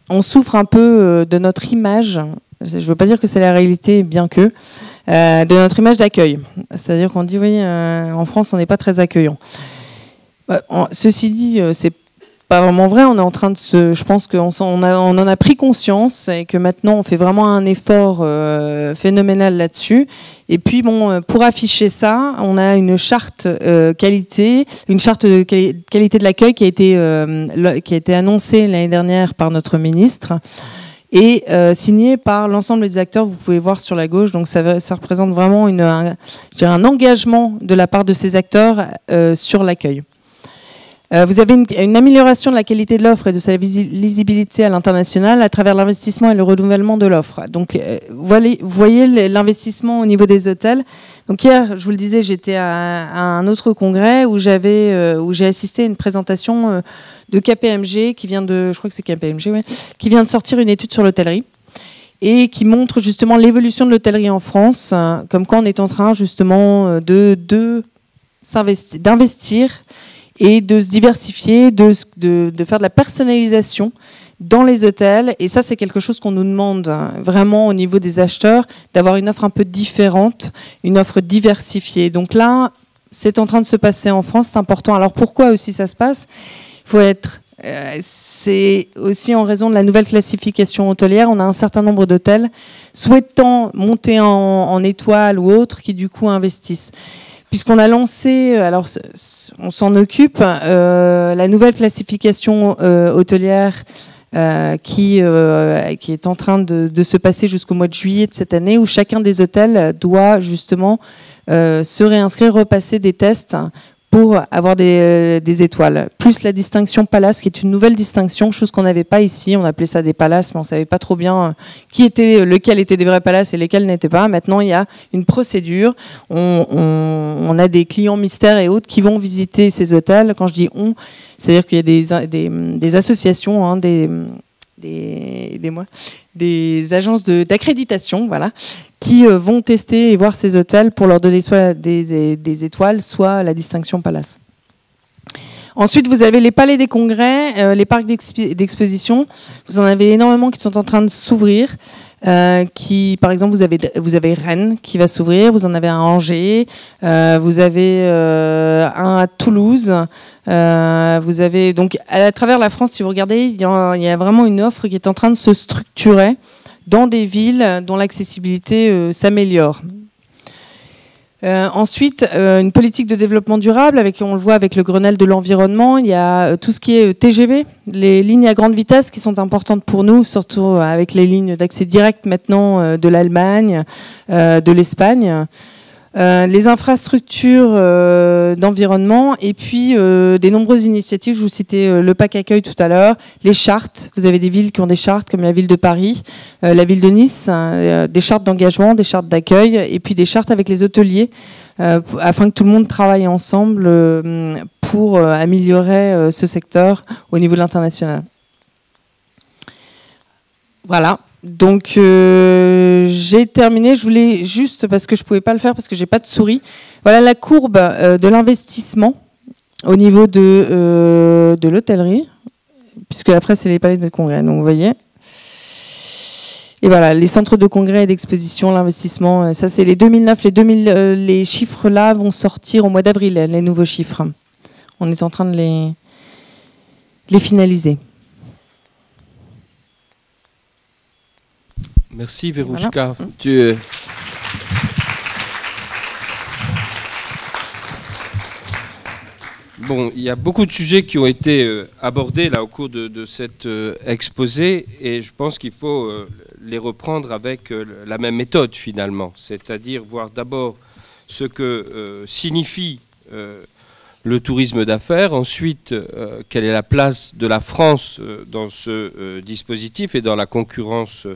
on souffre un peu de notre image, je ne veux pas dire que c'est la réalité, bien que, de notre image d'accueil. C'est-à-dire qu'on dit, oui, en France, on n'est pas très accueillant. Ceci dit, c'est pas vraiment vrai. On est en train de je pense qu'on en a pris conscience et que maintenant, on fait vraiment un effort phénoménal là-dessus. Et puis, bon, pour afficher ça, on a une charte qualité, une charte de qualité de l'accueil qui a été annoncée l'année dernière par notre ministre et signé par l'ensemble des acteurs, vous pouvez voir sur la gauche. Donc ça représente vraiment un engagement de la part de ces acteurs sur l'accueil. Vous avez une amélioration de la qualité de l'offre et de sa lisibilité à l'international à travers l'investissement et le renouvellement de l'offre. Donc vous voyez l'investissement au niveau des hôtels. Donc hier, je vous le disais, j'étais à un autre congrès où j'ai assisté à une présentation de KPMG qui vient de, je crois que c'est KPMG, ouais, qui vient de sortir une étude sur l'hôtellerie et qui montre justement l'évolution de l'hôtellerie en France, comme quoi on est en train justement d'investir et de se diversifier, de faire de la personnalisation dans les hôtels. Et ça, c'est quelque chose qu'on nous demande vraiment au niveau des acheteurs, d'avoir une offre un peu différente, une offre diversifiée. Donc là, c'est en train de se passer en France, c'est important. Alors pourquoi aussi ça se passe ? C'est aussi en raison de la nouvelle classification hôtelière. On a un certain nombre d'hôtels souhaitant monter en étoile ou autres qui du coup investissent. Puisqu'on a lancé, alors on s'en occupe, la nouvelle classification hôtelière qui est en train de se passer jusqu'au mois de juillet de cette année, où chacun des hôtels doit justement se réinscrire, repasser des tests pour avoir des étoiles. Plus la distinction Palace, qui est une nouvelle distinction, chose qu'on n'avait pas ici. On appelait ça des palaces, mais on ne savait pas trop bien lequel était des vrais palaces et lesquels n'étaient pas. Maintenant, il y a une procédure. On a des clients mystères et autres qui vont visiter ces hôtels. Quand je dis on, c'est-à-dire qu'il y a des associations, hein, des agences d'accréditation, voilà, qui vont tester et voir ces hôtels pour leur donner soit des étoiles, soit la distinction Palace. Ensuite, vous avez les palais des congrès, les parcs d'exposition. Vous en avez énormément qui sont en train de s'ouvrir. Par exemple, vous avez Rennes qui va s'ouvrir, vous en avez un à Angers, vous avez un à Toulouse. Vous avez donc à travers la France, si vous regardez, il y a vraiment une offre qui est en train de se structurer dans des villes dont l'accessibilité s'améliore. Ensuite, une politique de développement durable, on le voit avec le Grenelle de l'environnement. Il y a tout ce qui est TGV, les lignes à grande vitesse qui sont importantes pour nous, surtout avec les lignes d'accès direct maintenant de l'Allemagne, de l'Espagne. les infrastructures d'environnement et puis des nombreuses initiatives. Je vous citais le pack accueil tout à l'heure, les chartes. Vous avez des villes qui ont des chartes comme la ville de Paris, la ville de Nice, des chartes d'engagement, des chartes d'accueil et puis des chartes avec les hôteliers afin que tout le monde travaille ensemble pour améliorer ce secteur au niveau de l'international. Voilà. Donc j'ai terminé, je voulais juste, parce que je ne pouvais pas le faire parce que j'ai pas de souris, voilà la courbe de l'investissement au niveau de l'hôtellerie, puisque après c'est les palais de congrès, donc vous voyez. Et voilà, les centres de congrès et d'exposition, l'investissement, ça c'est les 2009, les chiffres là vont sortir au mois d'avril, les nouveaux chiffres. On est en train de les finaliser. Merci Verouchka. Voilà. Bon, il y a beaucoup de sujets qui ont été abordés là au cours de cet exposé et je pense qu'il faut les reprendre avec la même méthode finalement, c'est-à-dire voir d'abord ce que signifie le tourisme d'affaires, ensuite quelle est la place de la France dans ce dispositif et dans la concurrence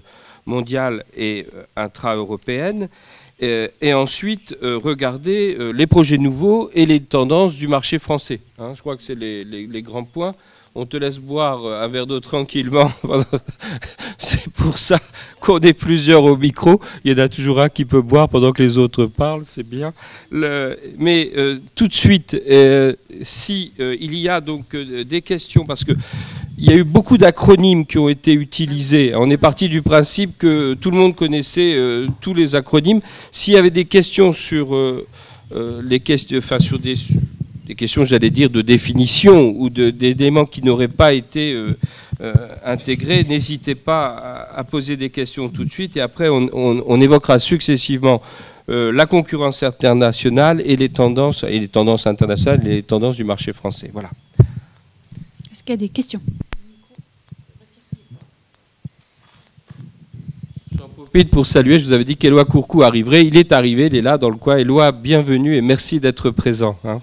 mondiale et intra-européenne, et ensuite regarder les projets nouveaux et les tendances du marché français. Hein, je crois que c'est les grands points. On te laisse boire un verre d'eau tranquillement. C'est pour ça qu'on est plusieurs au micro. Il y en a toujours un qui peut boire pendant que les autres parlent, c'est bien. Mais tout de suite, si il y a donc des questions, parce que il y a eu beaucoup d'acronymes qui ont été utilisés. On est parti du principe que tout le monde connaissait tous les acronymes. S'il y avait des questions sur les questions, enfin sur des questions, j'allais dire, de définition ou d'éléments qui n'auraient pas été intégrés, n'hésitez pas à poser des questions tout de suite et après on évoquera successivement la concurrence internationale et les tendances internationales et les tendances du marché français. Voilà. Est-ce qu'il y a des questions ? J'en profite pour saluer, je vous avais dit qu'Éloi Courcou arriverait, il est arrivé, il est là dans le coin. Éloi, bienvenue et merci d'être présent. Hein.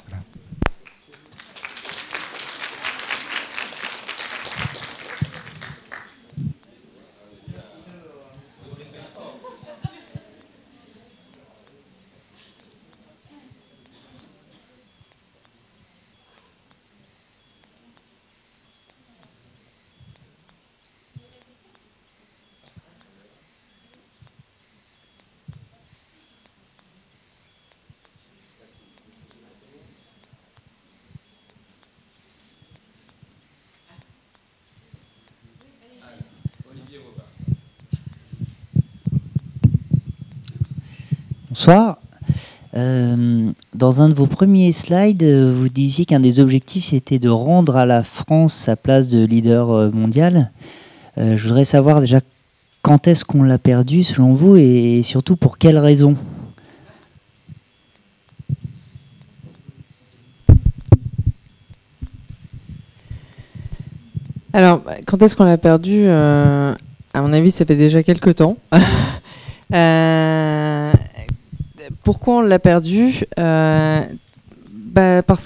Bonsoir. Dans un de vos premiers slides, vous disiez qu'un des objectifs, c'était de rendre à la France sa place de leader mondial. Je voudrais savoir déjà quand est-ce qu'on l'a perdu, selon vous, et surtout pour quelles raisons ? Alors, quand est-ce qu'on l'a perdu ? À mon avis, ça fait déjà quelques temps. Pourquoi on l'a perdu ? Parce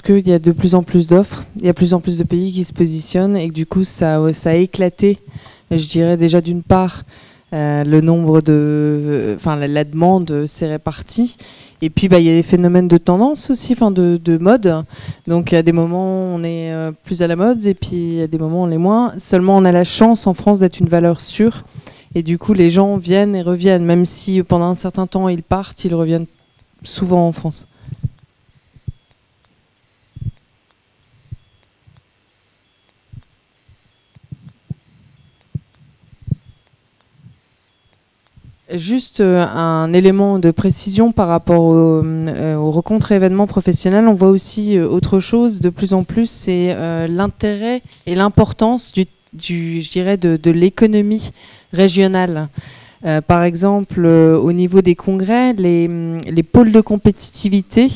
qu'il y a de plus en plus d'offres, il y a de plus en plus de pays qui se positionnent et que du coup ça a éclaté, je dirais déjà d'une part, le nombre de... Enfin la demande s'est répartie et puis il y a des phénomènes de tendance aussi, de mode. Donc il y a des moments on est plus à la mode et puis il y a des moments on l'est moins. Seulement on a la chance en France d'être une valeur sûre et du coup les gens viennent et reviennent, même si pendant un certain temps ils partent, ils reviennent souvent en France. Juste un élément de précision par rapport aux rencontres et événements professionnels. On voit aussi autre chose de plus en plus, c'est l'intérêt et l'importance je dirais de l'économie régionale. Par exemple, au niveau des congrès, les pôles de compétitivité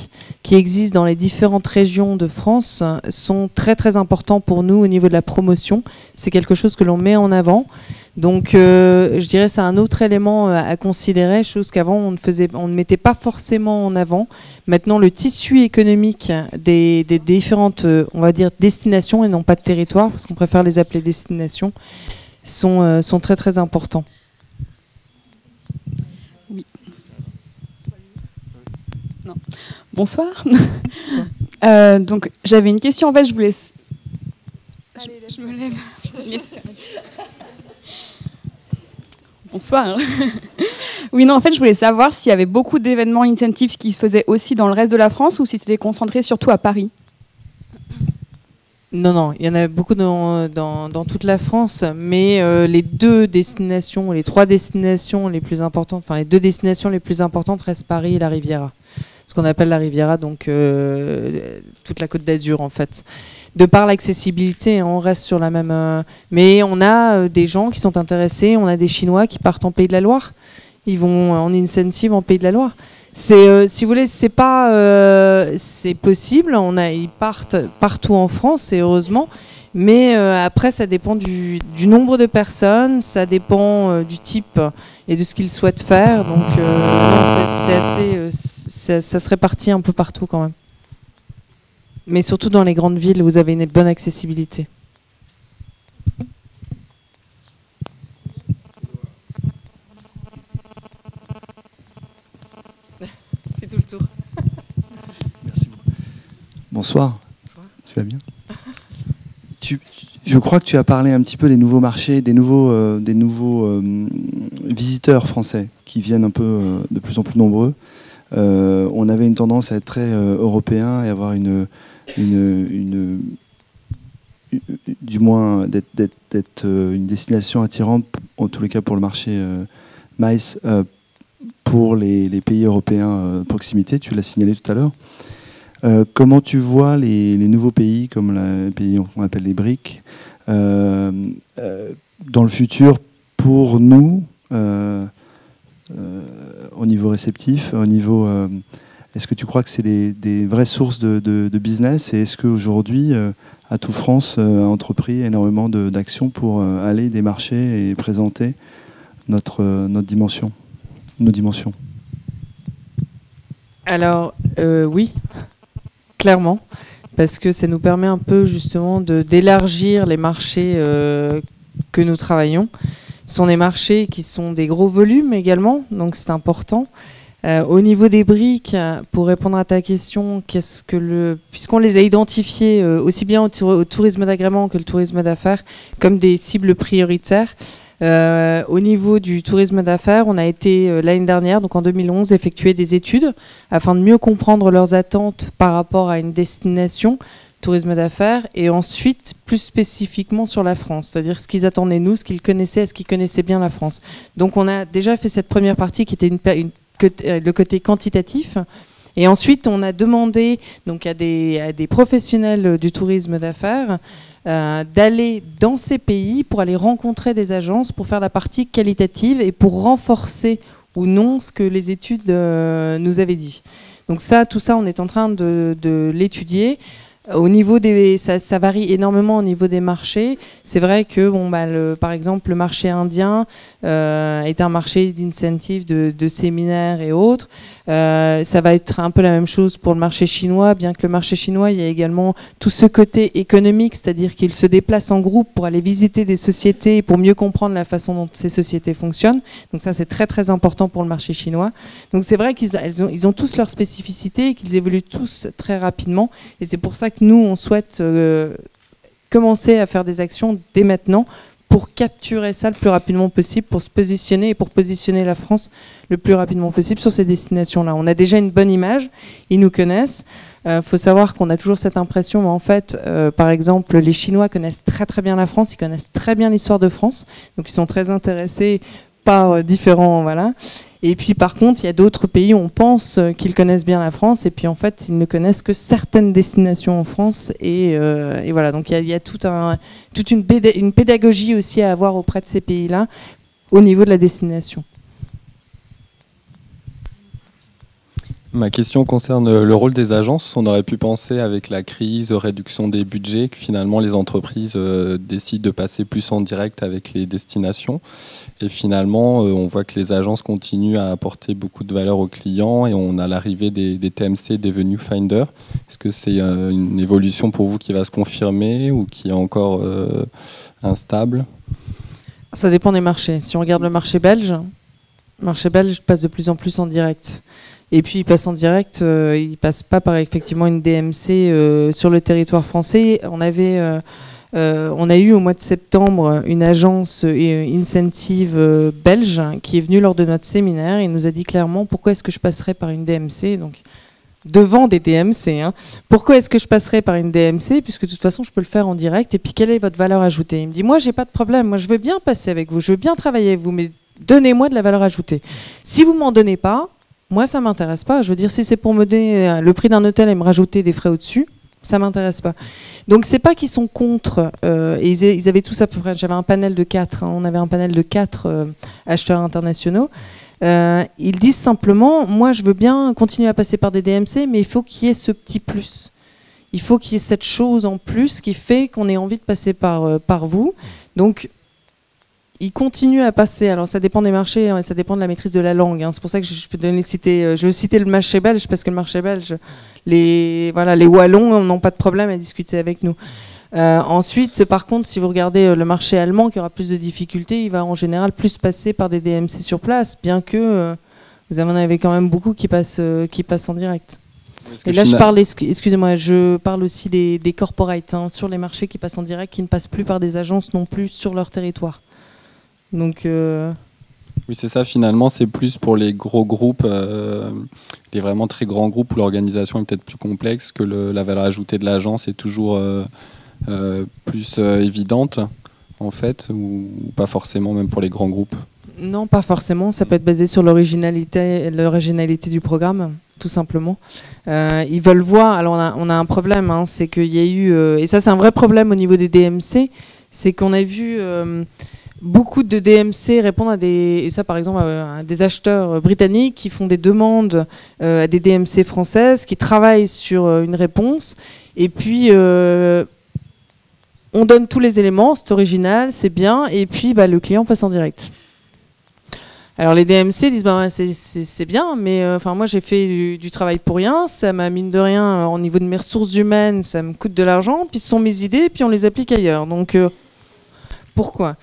qui existent dans les différentes régions de France sont très très importants pour nous au niveau de la promotion. C'est quelque chose que l'on met en avant. Donc, je dirais c'est un autre élément à considérer, chose qu'avant on ne mettait pas forcément en avant. Maintenant, le tissu économique des différentes, on va dire, destinations et non pas de territoire, parce qu'on préfère les appeler destinations, sont très très importants. Oui. Non. Bonsoir. Donc, j'avais une question. En fait, je voulais. Je me lève. Je te laisse. Bonsoir. Oui, non, en fait, je voulais savoir s'il y avait beaucoup d'événements incentives qui se faisaient aussi dans le reste de la France ou si c'était concentré surtout à Paris. Non, il y en a beaucoup dans toute la France, mais les deux destinations, les trois destinations les plus importantes, enfin les deux destinations les plus importantes restent Paris et la Riviera. Ce qu'on appelle la Riviera, donc toute la Côte d'Azur en fait. De par l'accessibilité, on reste sur la même... mais on a des gens qui sont intéressés, on a des Chinois qui partent en Pays de la Loire. Ils vont en incentive en Pays de la Loire. C'est, si vous voulez, c'est pas... c'est possible, ils partent partout en France, et heureusement. Mais après, ça dépend du nombre de personnes, ça dépend du type et de ce qu'ils souhaitent faire. Donc, ça se répartit un peu partout quand même. Mais surtout dans les grandes villes où vous avez une bonne accessibilité. Fais tout le tour. Merci beaucoup. Bonsoir. Bonsoir. Tu vas bien? Je crois que tu as parlé un petit peu des nouveaux marchés, des nouveaux visiteurs français qui viennent un peu de plus en plus nombreux. On avait une tendance à être très européen et avoir du moins d'être une destination attirante, en tous les cas pour le marché maïs, pour les pays européens de proximité, tu l'as signalé tout à l'heure. Comment tu vois les nouveaux pays, comme les pays qu'on appelle les BRIC, dans le futur pour nous, au niveau réceptif, au niveau... Est-ce que tu crois que c'est des vraies sources de business, et est-ce qu'aujourd'hui, Atout France a entrepris énormément d'actions pour aller des marchés et présenter nos dimensions? Alors, oui, clairement, parce que ça nous permet un peu justement d'élargir les marchés que nous travaillons. Ce sont des marchés qui sont des gros volumes également, donc c'est important. Au niveau des briques, pour répondre à ta question, puisqu'on les a identifiés aussi bien au tourisme d'agrément que le tourisme d'affaires comme des cibles prioritaires, au niveau du tourisme d'affaires, on a été l'année dernière, donc en 2011, effectuer des études afin de mieux comprendre leurs attentes par rapport à une destination tourisme d'affaires, et ensuite plus spécifiquement sur la France, c'est-à-dire ce qu'ils attendaient nous, ce qu'ils connaissaient, est-ce qu'ils connaissaient bien la France. Donc on a déjà fait cette première partie qui était le côté quantitatif, et ensuite on a demandé donc à des professionnels du tourisme d'affaires d'aller dans ces pays pour aller rencontrer des agences pour faire la partie qualitative et pour renforcer ou non ce que les études nous avaient dit. Donc tout ça on est en train de l'étudier. Au niveau ça varie énormément au niveau des marchés. C'est vrai que par exemple le marché indien est un marché d'incentive de séminaires et autres. Ça va être un peu la même chose pour le marché chinois, bien que le marché chinois, il y a également tout ce côté économique, c'est-à-dire qu'ils se déplacent en groupe pour aller visiter des sociétés pour mieux comprendre la façon dont ces sociétés fonctionnent. Donc ça, c'est très très important pour le marché chinois. Donc c'est vrai qu'ils ont tous leurs spécificités et qu'ils évoluent tous très rapidement. Et c'est pour ça que nous, on souhaite commencer à faire des actions dès maintenant pour capturer ça le plus rapidement possible, pour se positionner et pour positionner la France le plus rapidement possible sur ces destinations-là. On a déjà une bonne image, ils nous connaissent. Faut savoir qu'on a toujours cette impression, mais en fait, par exemple, les Chinois connaissent très très bien la France, ils connaissent très bien l'histoire de France, donc ils sont très intéressés par différents... Voilà. Et puis par contre, il y a d'autres pays où on pense qu'ils connaissent bien la France, et puis en fait, ils ne connaissent que certaines destinations en France. Et voilà, donc il y a toute une pédagogie aussi à avoir auprès de ces pays-là, au niveau de la destination. Ma question concerne le rôle des agences. On aurait pu penser avec la crise, réduction des budgets, que finalement les entreprises décident de passer plus en direct avec les destinations. Et finalement, on voit que les agences continuent à apporter beaucoup de valeur aux clients et on a l'arrivée des TMC, des Venue Finder. Est-ce que c'est une évolution pour vous qui va se confirmer ou qui est encore instable ? Ça dépend des marchés. Si on regarde le marché belge passe de plus en plus en direct. Et puis il passe en direct, il passe pas par effectivement une DMC sur le territoire français. On a eu au mois de septembre une agence incentive belge qui est venue lors de notre séminaire et nous a dit clairement pourquoi est-ce que je passerais par une DMC, donc devant des DMC. Pourquoi est-ce que je passerais par une DMC puisque de toute façon je peux le faire en direct et puis quelle est votre valeur ajoutée? Il me dit moi j'ai pas de problème, moi je veux bien passer avec vous, je veux bien travailler avec vous, mais donnez-moi de la valeur ajoutée. Si vous m'en donnez pas, moi, ça m'intéresse pas. Je veux dire, si c'est pour me donner le prix d'un hôtel et me rajouter des frais au-dessus, ça m'intéresse pas. Donc, c'est pas qu'ils sont contre. Et ils avaient tous à peu près. J'avais un panel de 4. On avait un panel de 4 acheteurs internationaux. Ils disent simplement, moi, je veux bien continuer à passer par des DMC, mais il faut qu'il y ait ce petit plus. Il faut qu'il y ait cette chose en plus qui fait qu'on ait envie de passer par vous. Donc, ils continuent à passer. Alors ça dépend des marchés, ça dépend de la maîtrise de la langue. C'est pour ça que je peux je veux citer le marché belge parce que le marché belge, les Wallons n'ont pas de problème à discuter avec nous. Ensuite, par contre, si vous regardez le marché allemand qui aura plus de difficultés, il va en général plus passer par des DMC sur place, bien que vous en avez quand même beaucoup qui passent en direct. Et là, je parle aussi des corporates sur les marchés qui passent en direct, qui ne passent plus par des agences non plus sur leur territoire. Donc, oui, c'est ça, finalement, c'est plus pour les gros groupes, les vraiment très grands groupes où l'organisation est peut-être plus complexe, que la valeur ajoutée de l'agence est toujours plus évidente, en fait, ou pas forcément, même pour les grands groupes. Non, pas forcément. Ça peut être basé sur l'originalité du programme, tout simplement. Ils veulent voir. Alors, on a un problème, c'est qu'il y a eu, et ça, c'est un vrai problème au niveau des DMC, c'est qu'on a vu beaucoup de DMC répondre à par exemple, à des acheteurs britanniques qui font des demandes à des DMC françaises, qui travaillent sur une réponse, et puis on donne tous les éléments, c'est original, c'est bien, et puis le client passe en direct. Alors les DMC disent c'est bien, mais moi j'ai fait du travail pour rien, ça m'a mine de rien au niveau de mes ressources humaines, ça me coûte de l'argent, puis ce sont mes idées, puis on les applique ailleurs. Donc pourquoi ?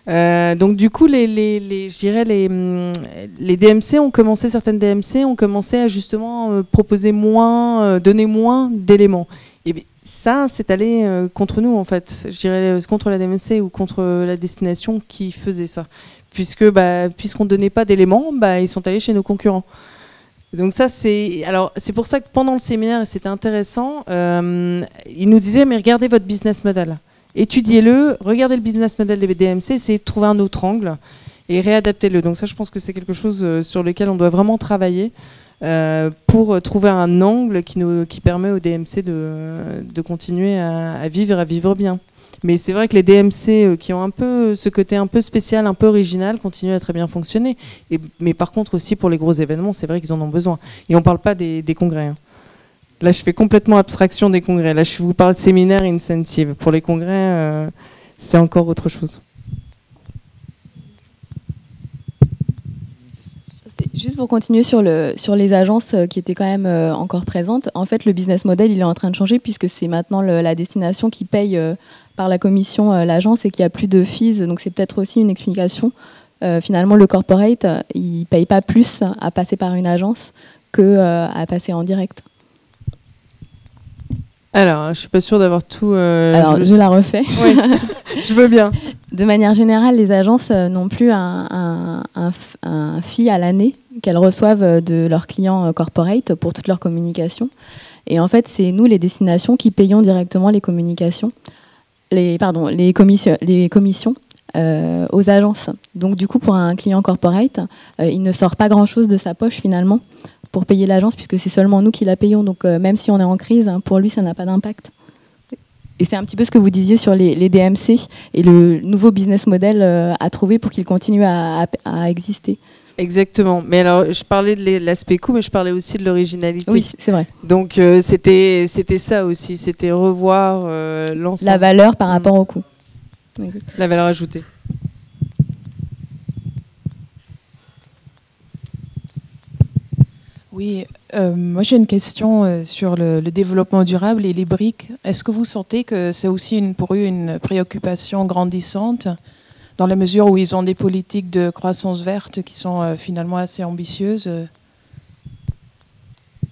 Donc du coup, les DMC ont commencé, certaines DMC ont commencé à justement proposer moins, donner moins d'éléments. Et ça, c'est allé contre nous en fait. Je dirais contre la DMC ou contre la destination qui faisait ça, puisqu'on ne donnait pas d'éléments, ils sont allés chez nos concurrents. Donc ça, c'est pour ça que pendant le séminaire, c'était intéressant. Ils nous disaient mais regardez votre business model. Étudiez-le, regardez le business model des DMC, essayez de trouver un autre angle et réadaptez-le. Donc ça, je pense que c'est quelque chose sur lequel on doit vraiment travailler pour trouver un angle qui permet aux DMC de continuer à vivre bien. Mais c'est vrai que les DMC qui ont un peu ce côté un peu spécial, un peu original, continuent à très bien fonctionner. Mais par contre aussi pour les gros événements, c'est vrai qu'ils en ont besoin. Et on ne parle pas des congrès. Là, je fais complètement abstraction des congrès. Là, je vous parle de séminaire incentive. Pour les congrès, c'est encore autre chose. Juste pour continuer sur les agences qui étaient quand même encore présentes, en fait, le business model, il est en train de changer puisque c'est maintenant la destination qui paye par la commission l'agence et qu'il n'y a plus de fees. Donc, c'est peut-être aussi une explication. Finalement, le corporate, il ne paye pas plus à passer par une agence qu'à passer en direct. Alors, je ne suis pas sûre d'avoir tout... je la refais. Oui, je veux bien. De manière générale, les agences n'ont plus un fee à l'année qu'elles reçoivent de leurs clients corporate pour toute leur communication. Et en fait, c'est nous, les destinations, qui payons directement les communications, les commissions aux agences. Donc, du coup, pour un client corporate, il ne sort pas grand-chose de sa poche, finalement, pour payer l'agence, puisque c'est seulement nous qui la payons. Donc, même si on est en crise, pour lui, ça n'a pas d'impact. Et c'est un petit peu ce que vous disiez sur les DMC et le nouveau business model à trouver pour qu'il continue à exister. Exactement. Mais alors, je parlais de l'aspect coût, mais je parlais aussi de l'originalité. Oui, c'est vrai. Donc, c'était ça aussi. C'était revoir l'ensemble. La valeur par rapport au coût. La valeur ajoutée. Oui, moi j'ai une question sur le développement durable et les briques. Est-ce que vous sentez que c'est aussi pour eux une préoccupation grandissante dans la mesure où ils ont des politiques de croissance verte qui sont finalement assez ambitieuses?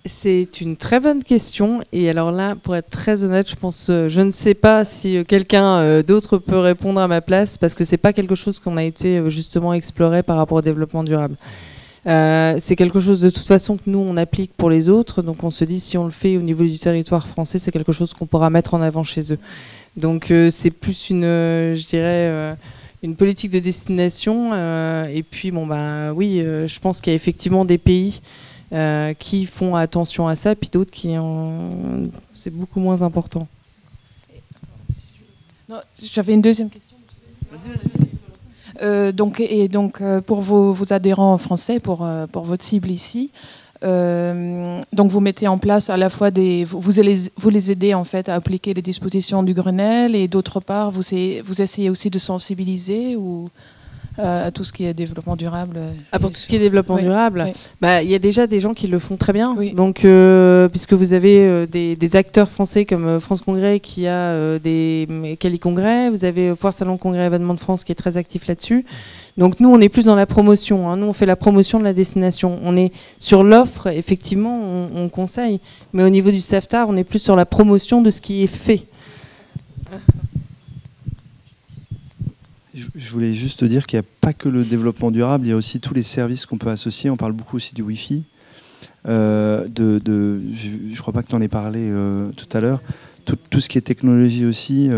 C'est une très bonne question. Et alors là, pour être très honnête, je ne sais pas si quelqu'un d'autre peut répondre à ma place, parce que c'est pas quelque chose qu'on a été justement exploré par rapport au développement durable. C'est quelque chose de toute façon que nous on applique pour les autres, donc on se dit si on le fait au niveau du territoire français, c'est quelque chose qu'on pourra mettre en avant chez eux. Donc c'est plus je dirais une politique de destination. Et puis bon oui, je pense qu'il y a effectivement des pays qui font attention à ça, puis d'autres c'est beaucoup moins important. Non, j'avais une deuxième question. Donc pour vos adhérents français, pour votre cible ici, donc vous mettez en place à la fois vous les aidez en fait à appliquer les dispositions du Grenelle, et d'autre part vous essayez aussi de sensibiliser à tout ce qui est développement durable. Pour tout ce qui est développement durable, il y a déjà des gens qui le font très bien. Oui. Donc, puisque vous avez des acteurs français comme France Congrès qui a des Cali Congrès, vous avez Foire Salon Congrès Événements de France qui est très actif là-dessus. Donc nous, on est plus dans la promotion. Hein. Nous, on fait la promotion de la destination. On est sur l'offre, effectivement, on conseille. Mais au niveau du SAFTAR, on est plus sur la promotion de ce qui est fait. Je voulais juste te dire qu'il n'y a pas que le développement durable, il y a aussi tous les services qu'on peut associer. On parle beaucoup aussi du Wi-Fi. Je ne crois pas que tu en aies parlé tout à l'heure. Tout ce qui est technologie aussi.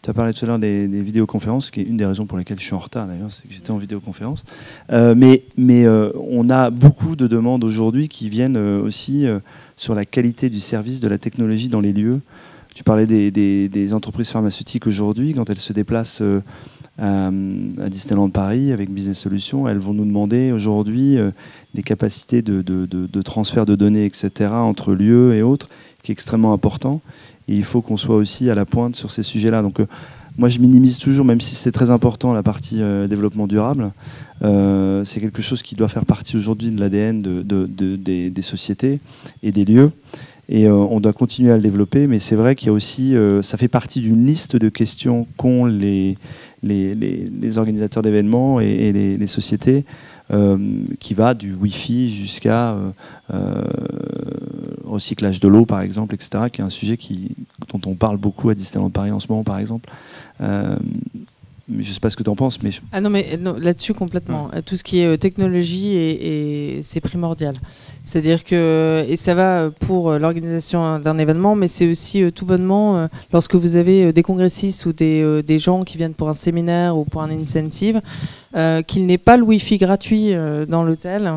Tu as parlé tout à l'heure des vidéoconférences, qui est une des raisons pour lesquelles je suis en retard d'ailleurs, c'est que j'étais en vidéoconférence. Mais on a beaucoup de demandes aujourd'hui qui viennent aussi sur la qualité du service, de la technologie dans les lieux. Tu parlais des entreprises pharmaceutiques aujourd'hui, quand elles se déplacent à Disneyland Paris avec Business Solutions, elles vont nous demander aujourd'hui des capacités de transfert de données, etc., entre lieux et autres, qui est extrêmement important. Et il faut qu'on soit aussi à la pointe sur ces sujets-là. Donc moi, je minimise toujours, même si c'est très important, la partie développement durable. C'est quelque chose qui doit faire partie aujourd'hui de l'ADN des sociétés et des lieux. Et on doit continuer à le développer. Mais c'est vrai qu'il y a aussi, ça fait partie d'une liste de questions qu'ont les organisateurs d'événements et les sociétés, qui va du Wi-Fi jusqu'à recyclage de l'eau, par exemple, etc., qui est un sujet dont on parle beaucoup à Disneyland Paris en ce moment, par exemple. Je ne sais pas ce que tu en penses, mais... Non, là-dessus, complètement. Tout ce qui est technologie, c'est primordial. C'est-à-dire que, et ça va pour l'organisation d'un événement, mais c'est aussi tout bonnement, lorsque vous avez des congressistes ou des gens qui viennent pour un séminaire ou pour un incentive, qu'il n'ait pas le Wi-Fi gratuit dans l'hôtel,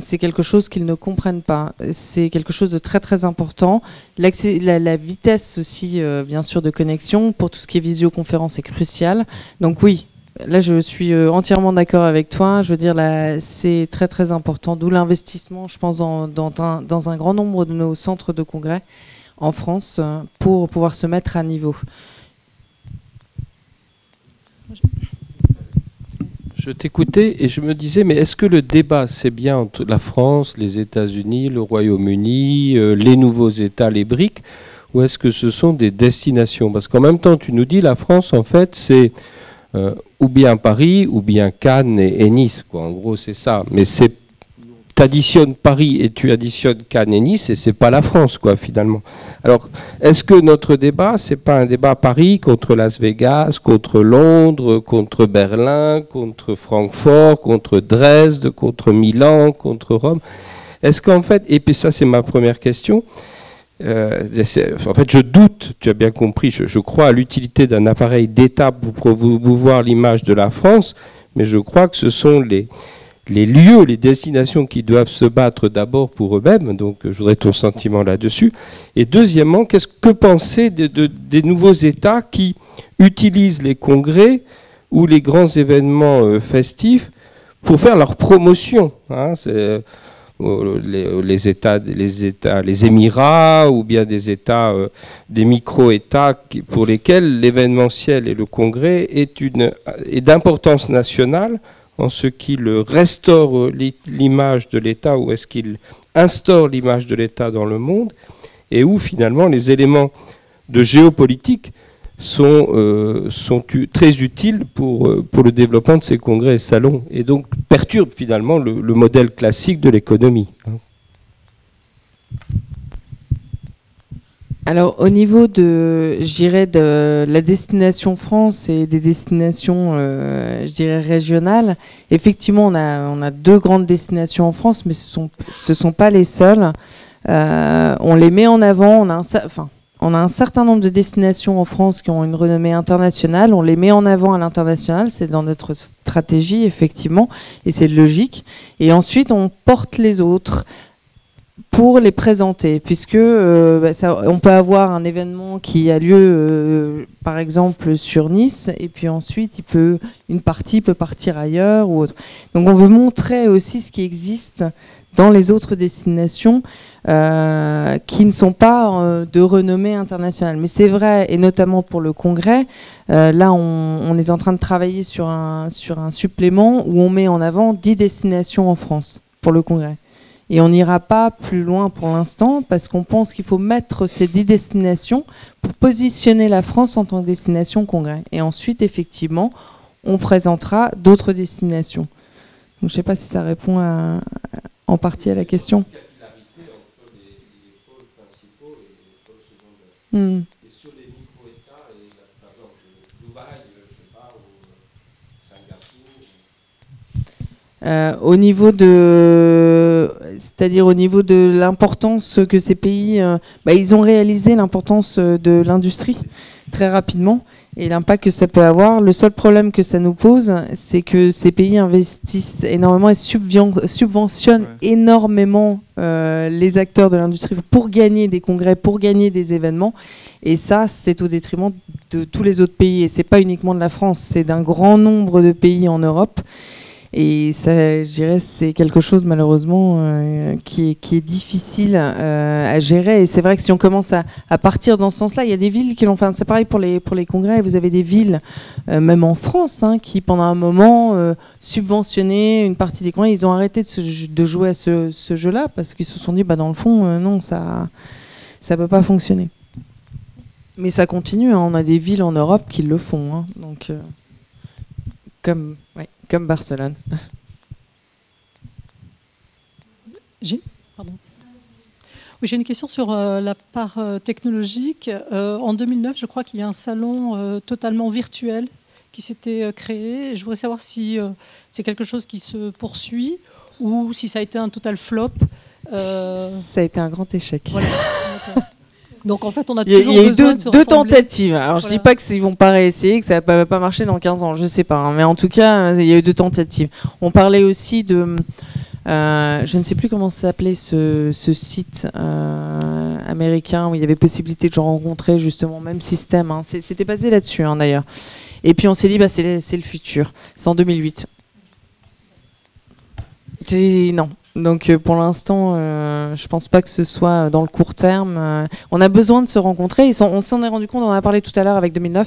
c'est quelque chose qu'ils ne comprennent pas. C'est quelque chose de très très important. La vitesse aussi, bien sûr, de connexion pour tout ce qui est visioconférence est crucial. Donc oui, là je suis entièrement d'accord avec toi. Je veux dire, là, c'est très très important. D'où l'investissement, je pense, dans un grand nombre de nos centres de congrès en France pour pouvoir se mettre à niveau. Je t'écoutais et je me disais, mais est-ce que le débat, c'est bien entre la France, les États-Unis, le Royaume-Uni, les nouveaux États, les BRIC, ou est-ce que ce sont des destinations? Parce qu'en même temps, tu nous dis, la France, en fait, c'est ou bien Paris, ou bien Cannes et Nice, quoi. En gros, c'est ça. Mais tu additionnes Paris et tu additionnes Cannes et Nice, et c'est pas la France, quoi, finalement. Alors, est-ce que notre débat, c'est pas un débat Paris contre Las Vegas, contre Londres, contre Berlin, contre Francfort, contre Dresde, contre Milan, contre Rome? Est-ce qu'en fait, et puis ça c'est ma première question, en fait je doute, tu as bien compris, je crois à l'utilité d'un appareil d'État pour promouvoir l'image de la France, mais je crois que ce sont les lieux, les destinations qui doivent se battre d'abord pour eux-mêmes, donc je voudrais ton sentiment là-dessus. Et deuxièmement, que penser des nouveaux États qui utilisent les congrès ou les grands événements festifs pour faire leur promotion. Hein, les États, les Émirats ou bien des États, des micro-États pour lesquels l'événementiel et le congrès est d'importance nationale en ce qu'il restaure l'image de l'État ou est-ce qu'il instaure l'image de l'État dans le monde et où finalement les éléments de géopolitique sont très utiles pour le développement de ces congrès et salons, et donc perturbent finalement le modèle classique de l'économie. Alors au niveau je dirais de la destination France et des destinations, je dirais régionales, effectivement on a 2 grandes destinations en France, mais ce sont pas les seules. On les met en avant, on a un certain nombre de destinations en France qui ont une renommée internationale. On les met en avant à l'international. C'est dans notre stratégie, effectivement, et c'est logique. Et ensuite, on porte les autres pour les présenter, puisque on peut avoir un événement qui a lieu, par exemple, sur Nice, et puis ensuite, une partie peut partir ailleurs ou autre. Donc, on veut montrer aussi ce qui existe dans les autres destinations qui ne sont pas de renommée internationale. Mais c'est vrai, et notamment pour le congrès, là on est en train de travailler sur un supplément où on met en avant 10 destinations en France pour le congrès. Et on n'ira pas plus loin pour l'instant parce qu'on pense qu'il faut mettre ces 10 destinations pour positionner la France en tant que destination congrès. Et ensuite, effectivement, on présentera d'autres destinations. Donc, je ne sais pas si ça répond en partie à la question. Et sur les micro-États, par exemple, Dubaï, je sais pas, ou Singapour. C'est-à-dire au niveau de l'importance que ces pays, ils ont réalisé l'importance de l'industrie très rapidement et l'impact que ça peut avoir. Le seul problème que ça nous pose, c'est que ces pays investissent énormément et subventionnent énormément les acteurs de l'industrie pour gagner des congrès, pour gagner des événements. Et ça, c'est au détriment de tous les autres pays. Et c'est pas uniquement de la France, c'est d'un grand nombre de pays en Europe. Et ça, je dirais, c'est quelque chose malheureusement qui est difficile à gérer. Et c'est vrai que si on commence à partir dans ce sens-là, il y a des villes qui l'ont fait. C'est pareil pour les congrès. Vous avez des villes, même en France, qui pendant un moment subventionnaient une partie des congrès. Ils ont arrêté de jouer à ce jeu-là parce qu'ils se sont dit, dans le fond, non, ça peut pas fonctionner. Mais ça continue. On a des villes en Europe qui le font. Donc, comme Barcelone. J'ai une question sur la part technologique. En 2009, je crois qu'il y a un salon totalement virtuel qui s'était créé. Je voudrais savoir si c'est quelque chose qui se poursuit ou si ça a été un total flop. Ça a été un grand échec. Voilà. Donc en fait, on a toujours besoin de se deux rassembler. tentatives. Alors je dis pas qu'ils vont pas réessayer, que ça va pas marcher dans 15 ans, je sais pas. Mais en tout cas, il y a eu 2 tentatives. On parlait aussi de, je ne sais plus comment s'appelait ce site américain où il y avait possibilité de se rencontrer justement, même système. C'était basé là-dessus d'ailleurs. Et puis on s'est dit, c'est le futur. C'est en 2008. Non. Donc pour l'instant, je pense pas que ce soit dans le court terme. On a besoin de se rencontrer. On s'en est rendu compte, on en a parlé tout à l'heure avec 2009.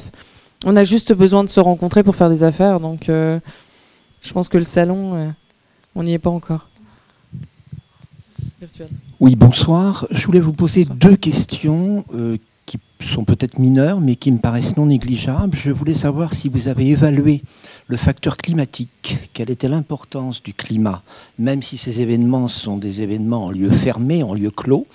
On a juste besoin de se rencontrer pour faire des affaires. Donc je pense que le salon, on n'y est pas encore. Virtuel. Oui, bonsoir. Je voulais vous poser 2 questions qui sont peut-être mineures, mais qui me paraissent non négligeables. Je voulais savoir si vous avez évalué le facteur climatique. Quelle était l'importance du climat, même si ces événements sont des événements en lieu fermé, en lieu clos.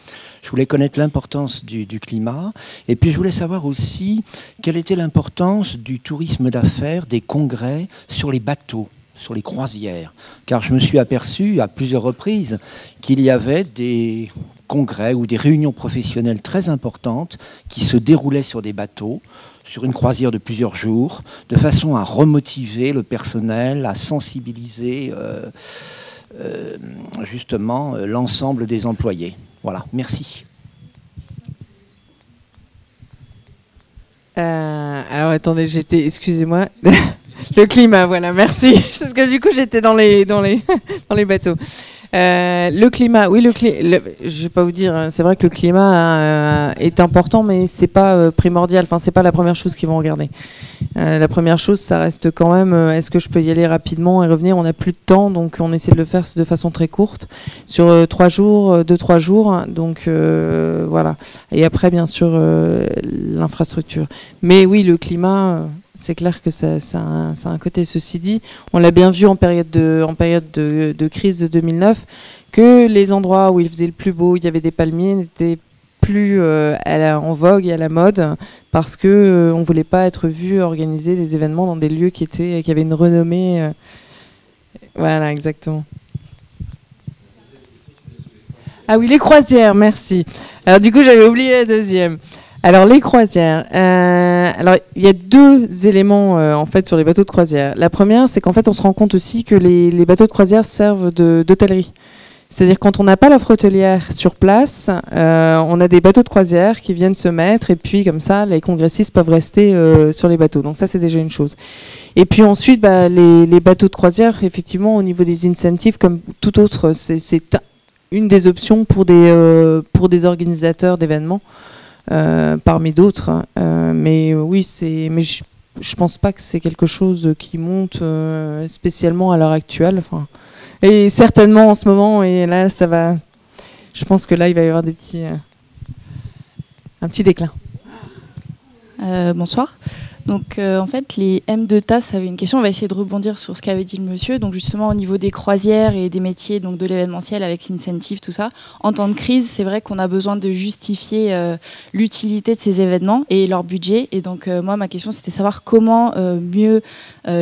Je voulais connaître l'importance du climat. Et puis je voulais savoir aussi quelle était l'importance du tourisme d'affaires, des congrès sur les bateaux, sur les croisières. Car je me suis aperçu à plusieurs reprises qu'il y avait des congrès ou des réunions professionnelles très importantes qui se déroulaient sur des bateaux, sur une croisière de plusieurs jours, de façon à remotiver le personnel, à sensibiliser justement l'ensemble des employés. Voilà, merci. Alors attendez, excusez-moi, Le climat, voilà, merci. Parce que du coup, j'étais dans les bateaux. Le climat, oui, je vais pas vous dire, hein, c'est vrai que le climat est important, mais c'est pas primordial. Enfin, c'est pas la première chose qu'ils vont regarder. La première chose, ça reste quand même, est-ce que je peux y aller rapidement et revenir? On n'a plus de temps, donc on essaie de le faire de façon très courte, sur 3 jours, 2-3 jours. Donc voilà. Et après, bien sûr, l'infrastructure. Mais oui, le climat. C'est clair que ça a un côté. Ceci dit, on l'a bien vu en période de crise de 2009, que les endroits où il faisait le plus beau, il y avait des palmiers, n'étaient plus en vogue et à la mode, parce que on voulait pas être vu organiser des événements dans des lieux qui avaient une renommée. Voilà, exactement. Ah oui, les croisières, merci. Alors du coup, j'avais oublié la deuxième. Alors les croisières, alors il y a 2 éléments en fait sur les bateaux de croisière. La première, c'est qu'en fait on se rend compte aussi que les bateaux de croisière servent d'hôtellerie. C'est-à-dire quand on n'a pas l'offre hôtelière sur place, on a des bateaux de croisière qui viennent se mettre et puis comme ça les congressistes peuvent rester sur les bateaux. Donc ça c'est déjà une chose. Et puis ensuite les bateaux de croisière, effectivement au niveau des incentives comme tout autre, c'est une des options pour des organisateurs d'événements. Parmi d'autres, mais oui, mais je pense pas que c'est quelque chose qui monte spécialement à l'heure actuelle. Enfin, et certainement en ce moment, et là, ça va. Je pense que là, il va y avoir un petit déclin. Bonsoir. Donc en fait, les M2TAS avaient une question, on va essayer de rebondir sur ce qu'avait dit le monsieur. Donc justement au niveau des croisières et des métiers donc de l'événementiel avec l'incentive, tout ça, en temps de crise, c'est vrai qu'on a besoin de justifier l'utilité de ces événements et leur budget. Et donc moi, ma question, c'était savoir comment mieux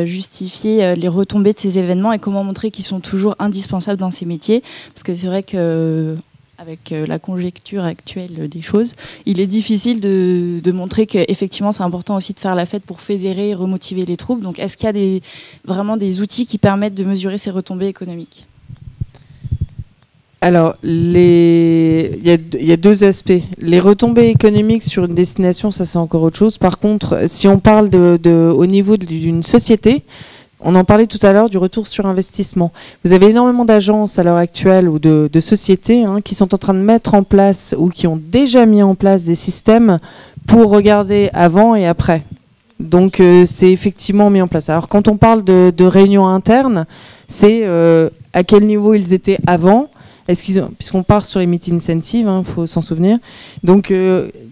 justifier les retombées de ces événements et comment montrer qu'ils sont toujours indispensables dans ces métiers. Parce que c'est vrai que avec la conjecture actuelle des choses, il est difficile de montrer qu'effectivement c'est important aussi de faire la fête pour fédérer et remotiver les troupes. Donc est-ce qu'il y a vraiment des outils qui permettent de mesurer ces retombées économiques? Alors, il y a 2 aspects. Les retombées économiques sur une destination, ça c'est encore autre chose. Par contre, si on parle au niveau d'une société, on en parlait tout à l'heure du retour sur investissement. Vous avez énormément d'agences à l'heure actuelle ou de sociétés qui sont en train de mettre en place ou qui ont déjà mis en place des systèmes pour regarder avant et après. Donc c'est effectivement mis en place. Alors quand on parle de réunions internes, c'est à quel niveau ils étaient avant. Puisqu'on part sur les meeting incentives, faut s'en souvenir. Donc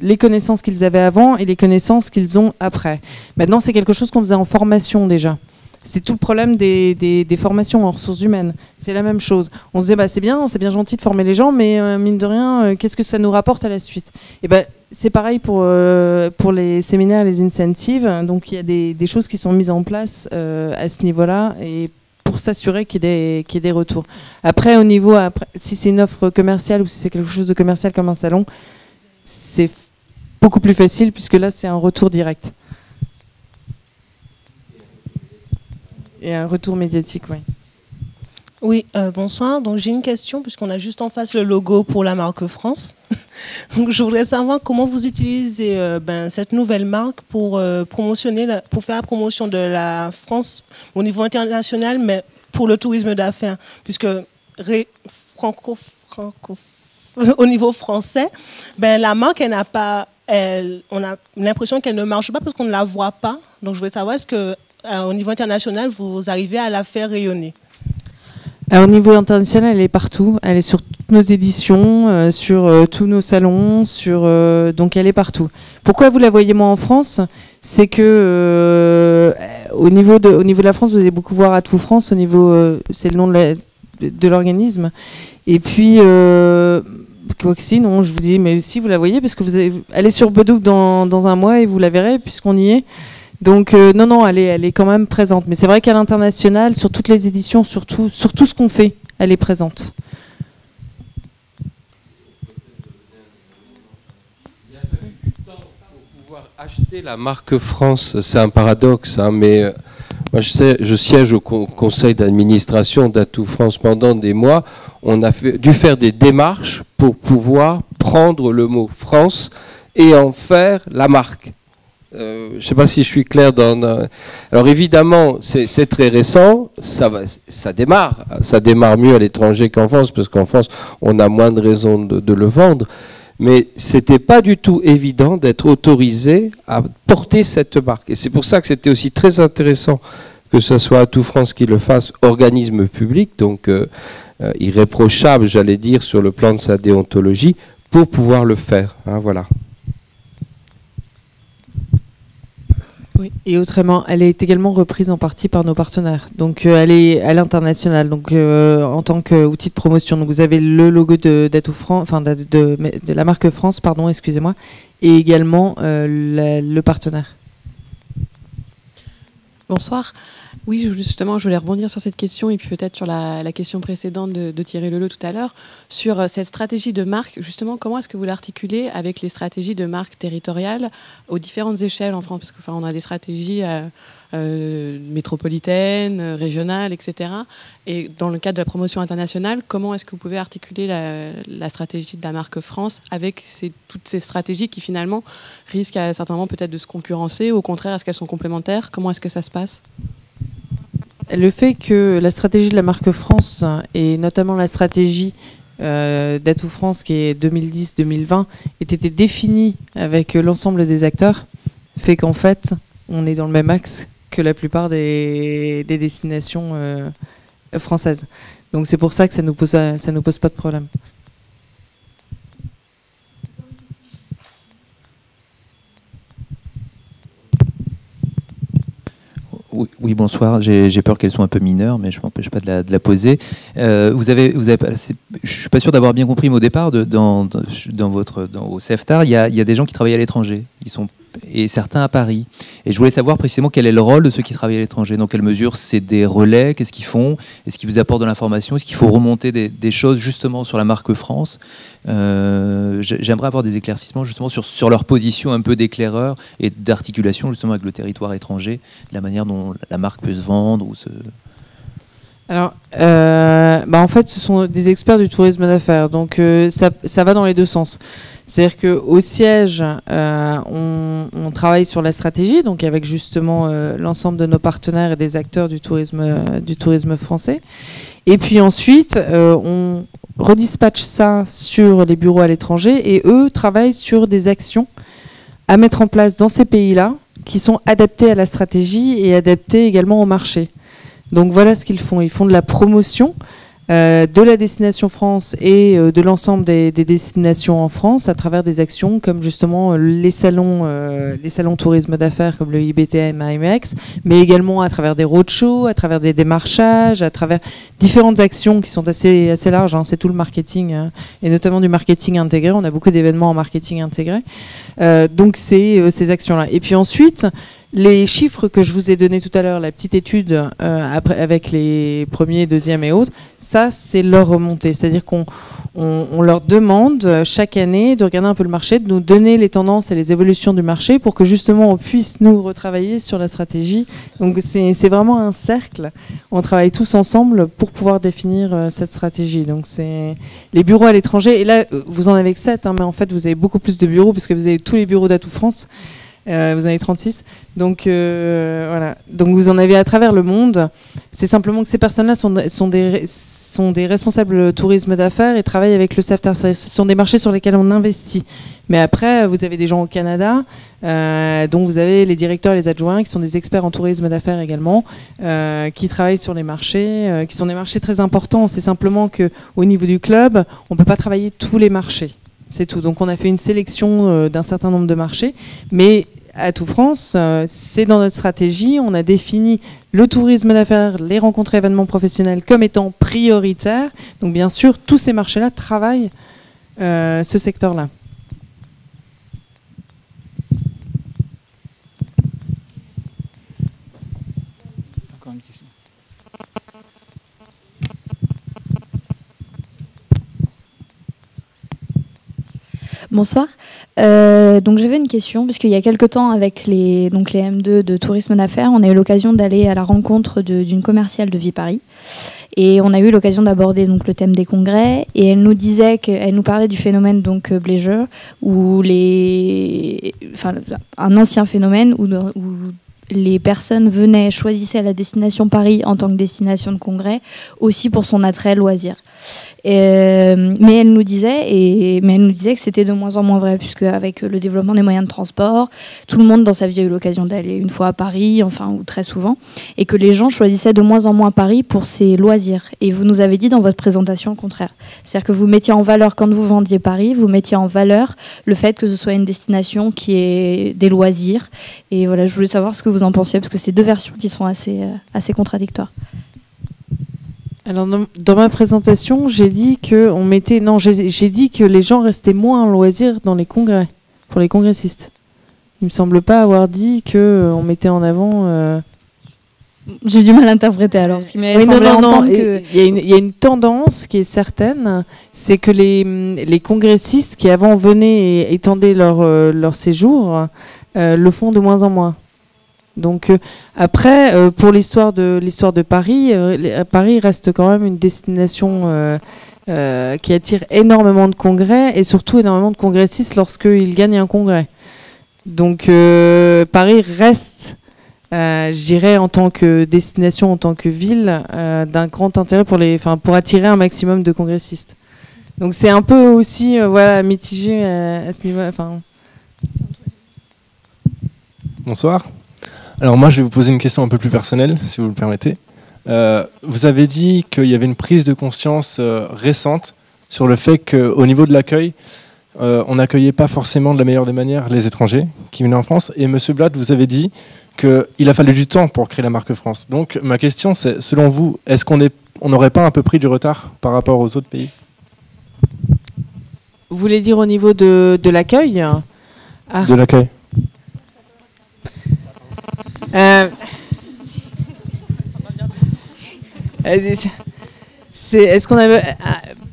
les connaissances qu'ils avaient avant et les connaissances qu'ils ont après. Maintenant c'est quelque chose qu'on faisait en formation déjà. C'est tout le problème des formations en ressources humaines. C'est la même chose. On se disait, c'est bien gentil de former les gens, mais mine de rien, qu'est-ce que ça nous rapporte à la suite? Et c'est pareil pour les séminaires, les incentives. Donc il y a des choses qui sont mises en place à ce niveau-là et pour s'assurer qu'il y ait des retours. Après, si c'est une offre commerciale ou si c'est quelque chose de commercial comme un salon, c'est beaucoup plus facile puisque là, c'est un retour direct. Et un retour médiatique, oui. Oui, bonsoir. Donc j'ai une question, puisqu'on a juste en face le logo pour la marque France. Donc je voudrais savoir comment vous utilisez cette nouvelle marque pour pour faire la promotion de la France au niveau international, mais pour le tourisme d'affaires, puisque au niveau français, la marque, on a l'impression qu'elle ne marche pas parce qu'on ne la voit pas. Donc je voudrais savoir est-ce que au niveau international, vous arrivez à la faire rayonner? Alors, au niveau international, elle est partout. Elle est sur toutes nos éditions, sur tous nos salons, donc elle est partout. Pourquoi vous la voyez moins en France? C'est que au niveau de la France, vous allez beaucoup voir Atout France. C'est le nom de l'organisme. Et puis, quoi que si, non, je vous dis, mais si vous la voyez, parce que elle est sur Bedouk dans un mois et vous la verrez puisqu'on y est. Donc non, elle est quand même présente. Mais c'est vrai qu'à l'international, sur toutes les éditions, sur tout ce qu'on fait, elle est présente. Il a fallu du temps pour pouvoir acheter la marque France. C'est un paradoxe, mais moi je siège au conseil d'administration d'Atout France pendant des mois. On a dû faire des démarches pour pouvoir prendre le mot France et en faire la marque. je ne sais pas si je suis clair Alors évidemment, c'est très récent, ça démarre mieux à l'étranger qu'en France, parce qu'en France, on a moins de raisons de le vendre. Mais c'était pas du tout évident d'être autorisé à porter cette marque. Et c'est pour ça que c'était aussi très intéressant que ce soit Atout France qui le fasse, organisme public, donc irréprochable, j'allais dire, sur le plan de sa déontologie, pour pouvoir le faire. Hein, voilà. Oui, et autrement, elle est également reprise en partie par nos partenaires. Donc elle est à l'international, donc en tant qu'outil de promotion. Donc vous avez le logo d'Atout France, enfin de la marque France, pardon, excusez-moi, et également le partenaire. Bonsoir. Oui, justement, je voulais rebondir sur cette question et puis peut-être sur la question précédente de Thierry Leleu tout à l'heure, sur cette stratégie de marque. Justement, comment est-ce que vous l'articulez avec les stratégies de marque territoriales aux différentes échelles en France? Parce qu'on a des stratégies métropolitaines, régionales, etc. Et dans le cadre de la promotion internationale, comment est-ce que vous pouvez articuler la stratégie de la marque France avec toutes ces stratégies qui finalement risquent à certains moments peut-être de se concurrencer, ou au contraire, est-ce qu'elles sont complémentaires? Comment est-ce que ça se passe? Le fait que la stratégie de la marque France, et notamment la stratégie d'Atout France qui est 2010-2020, ait été définie avec l'ensemble des acteurs, fait qu'en fait, on est dans le même axe que la plupart des destinations françaises. Donc c'est pour ça que ça nous pose pas de problème. Oui, bonsoir. J'ai peur qu'elles soient un peu mineures, mais je ne m'empêche pas de la poser. Je suis pas sûr d'avoir bien compris, mais au départ, au CEFTAR, il y a des gens qui travaillent à l'étranger. Et certains à Paris. Et je voulais savoir précisément quel est le rôle de ceux qui travaillent à l'étranger. Dans quelle mesure c'est des relais? Qu'est-ce qu'ils font? Est-ce qu'ils vous apportent de l'information? Est-ce qu'il faut remonter des choses justement sur la marque France? J'aimerais avoir des éclaircissements justement sur leur position un peu d'éclaireur et d'articulation justement avec le territoire étranger, de la manière dont la marque peut se vendre ou se... Alors, en fait, ce sont des experts du tourisme d'affaires, donc ça va dans les deux sens. C'est-à-dire qu'au siège, on travaille sur la stratégie, donc avec justement l'ensemble de nos partenaires et des acteurs du tourisme français. Et puis ensuite, on redispatche ça sur les bureaux à l'étranger, et eux travaillent sur des actions à mettre en place dans ces pays-là, qui sont adaptées à la stratégie et adaptées également au marché. Donc voilà ce qu'ils font. Ils font de la promotion de la destination France et de l'ensemble des destinations en France à travers des actions comme justement les salons tourisme d'affaires comme le IBTM IMEX, mais également à travers des roadshows, à travers des démarchages, à travers différentes actions qui sont assez larges. Hein. C'est tout le marketing et notamment du marketing intégré. On a beaucoup d'événements en marketing intégré. Donc c'est ces actions-là. Et puis ensuite, les chiffres que je vous ai donnés tout à l'heure, la petite étude avec les premiers, deuxièmes et autres, ça c'est leur remontée. C'est-à-dire qu'on leur demande chaque année de regarder un peu le marché, de nous donner les tendances et les évolutions du marché pour que justement on puisse nous retravailler sur la stratégie. Donc c'est vraiment un cercle. On travaille tous ensemble pour pouvoir définir cette stratégie. Donc c'est les bureaux à l'étranger. Et là, vous en avez que 7, hein, mais en fait vous avez beaucoup plus de bureaux parce que vous avez tous les bureaux d'Atout France. Vous en avez 36. Donc voilà. Donc vous en avez à travers le monde. C'est simplement que ces personnes-là sont des responsables tourisme d'affaires et travaillent avec le CEFTAR. Ce sont des marchés sur lesquels on investit. Mais après, vous avez des gens au Canada, dont vous avez les directeurs et les adjoints, qui sont des experts en tourisme d'affaires également, qui travaillent sur les marchés, qui sont des marchés très importants. C'est simplement qu'au niveau du club, on ne peut pas travailler tous les marchés. C'est tout. Donc on a fait une sélection d'un certain nombre de marchés, mais Atout France, c'est dans notre stratégie. On a défini le tourisme d'affaires, les rencontres et événements professionnels comme étant prioritaires. Donc bien sûr, tous ces marchés-là travaillent ce secteur-là. Encore une question. Bonsoir. Donc j'avais une question, puisqu'il y a quelque temps, avec les M2 de tourisme d'affaires, on a eu l'occasion d'aller à la rencontre d'une commerciale de Viparis. Et on a eu l'occasion d'aborder donc le thème des congrès, et elle nous parlait du phénomène donc Bleisure, un ancien phénomène où les personnes choisissaient la destination Paris en tant que destination de congrès, aussi pour son attrait loisir. Mais elle nous disait que c'était de moins en moins vrai, puisque avec le développement des moyens de transport, tout le monde dans sa vie a eu l'occasion d'aller une fois à Paris, ou très souvent, et que les gens choisissaient de moins en moins Paris pour ses loisirs. Et vous nous avez dit dans votre présentation le contraire. C'est-à-dire que vous mettiez en valeur, quand vous vendiez Paris, vous mettiez en valeur le fait que ce soit une destination qui ait des loisirs. Et voilà, je voulais savoir ce que vous en pensiez, parce que c'est deux versions qui sont assez contradictoires. Alors dans ma présentation, j'ai dit que j'ai dit que les gens restaient moins en loisir dans les congrès, pour les congressistes. Il me semble pas avoir dit que on mettait en avant. J'ai du mal à interpréter alors, parce qu'il m'avait semblé entendre que il y a une tendance qui est certaine, c'est que les congressistes qui avant venaient et étendaient leur séjour le font de moins en moins. Donc après, pour l'histoire de Paris, Paris reste quand même une destination qui attire énormément de congrès et surtout énormément de congressistes lorsqu'ils gagnent un congrès. Donc Paris reste, je dirais, en tant que destination, en tant que ville, d'un grand intérêt pour attirer un maximum de congressistes. Donc c'est un peu aussi mitigé à ce niveau. Bonsoir. Alors moi, je vais vous poser une question un peu plus personnelle, si vous le permettez. Vous avez dit qu'il y avait une prise de conscience récente sur le fait qu'au niveau de l'accueil, on n'accueillait pas forcément de la meilleure des manières les étrangers qui venaient en France. Et M. Blatt, vous avez dit qu'il a fallu du temps pour créer la marque France. Donc ma question, c'est, selon vous, est-ce qu'on n'aurait pas un peu pris du retard par rapport aux autres pays? Vous voulez dire au niveau de l'accueil? De l'accueil. Est-ce qu'on avait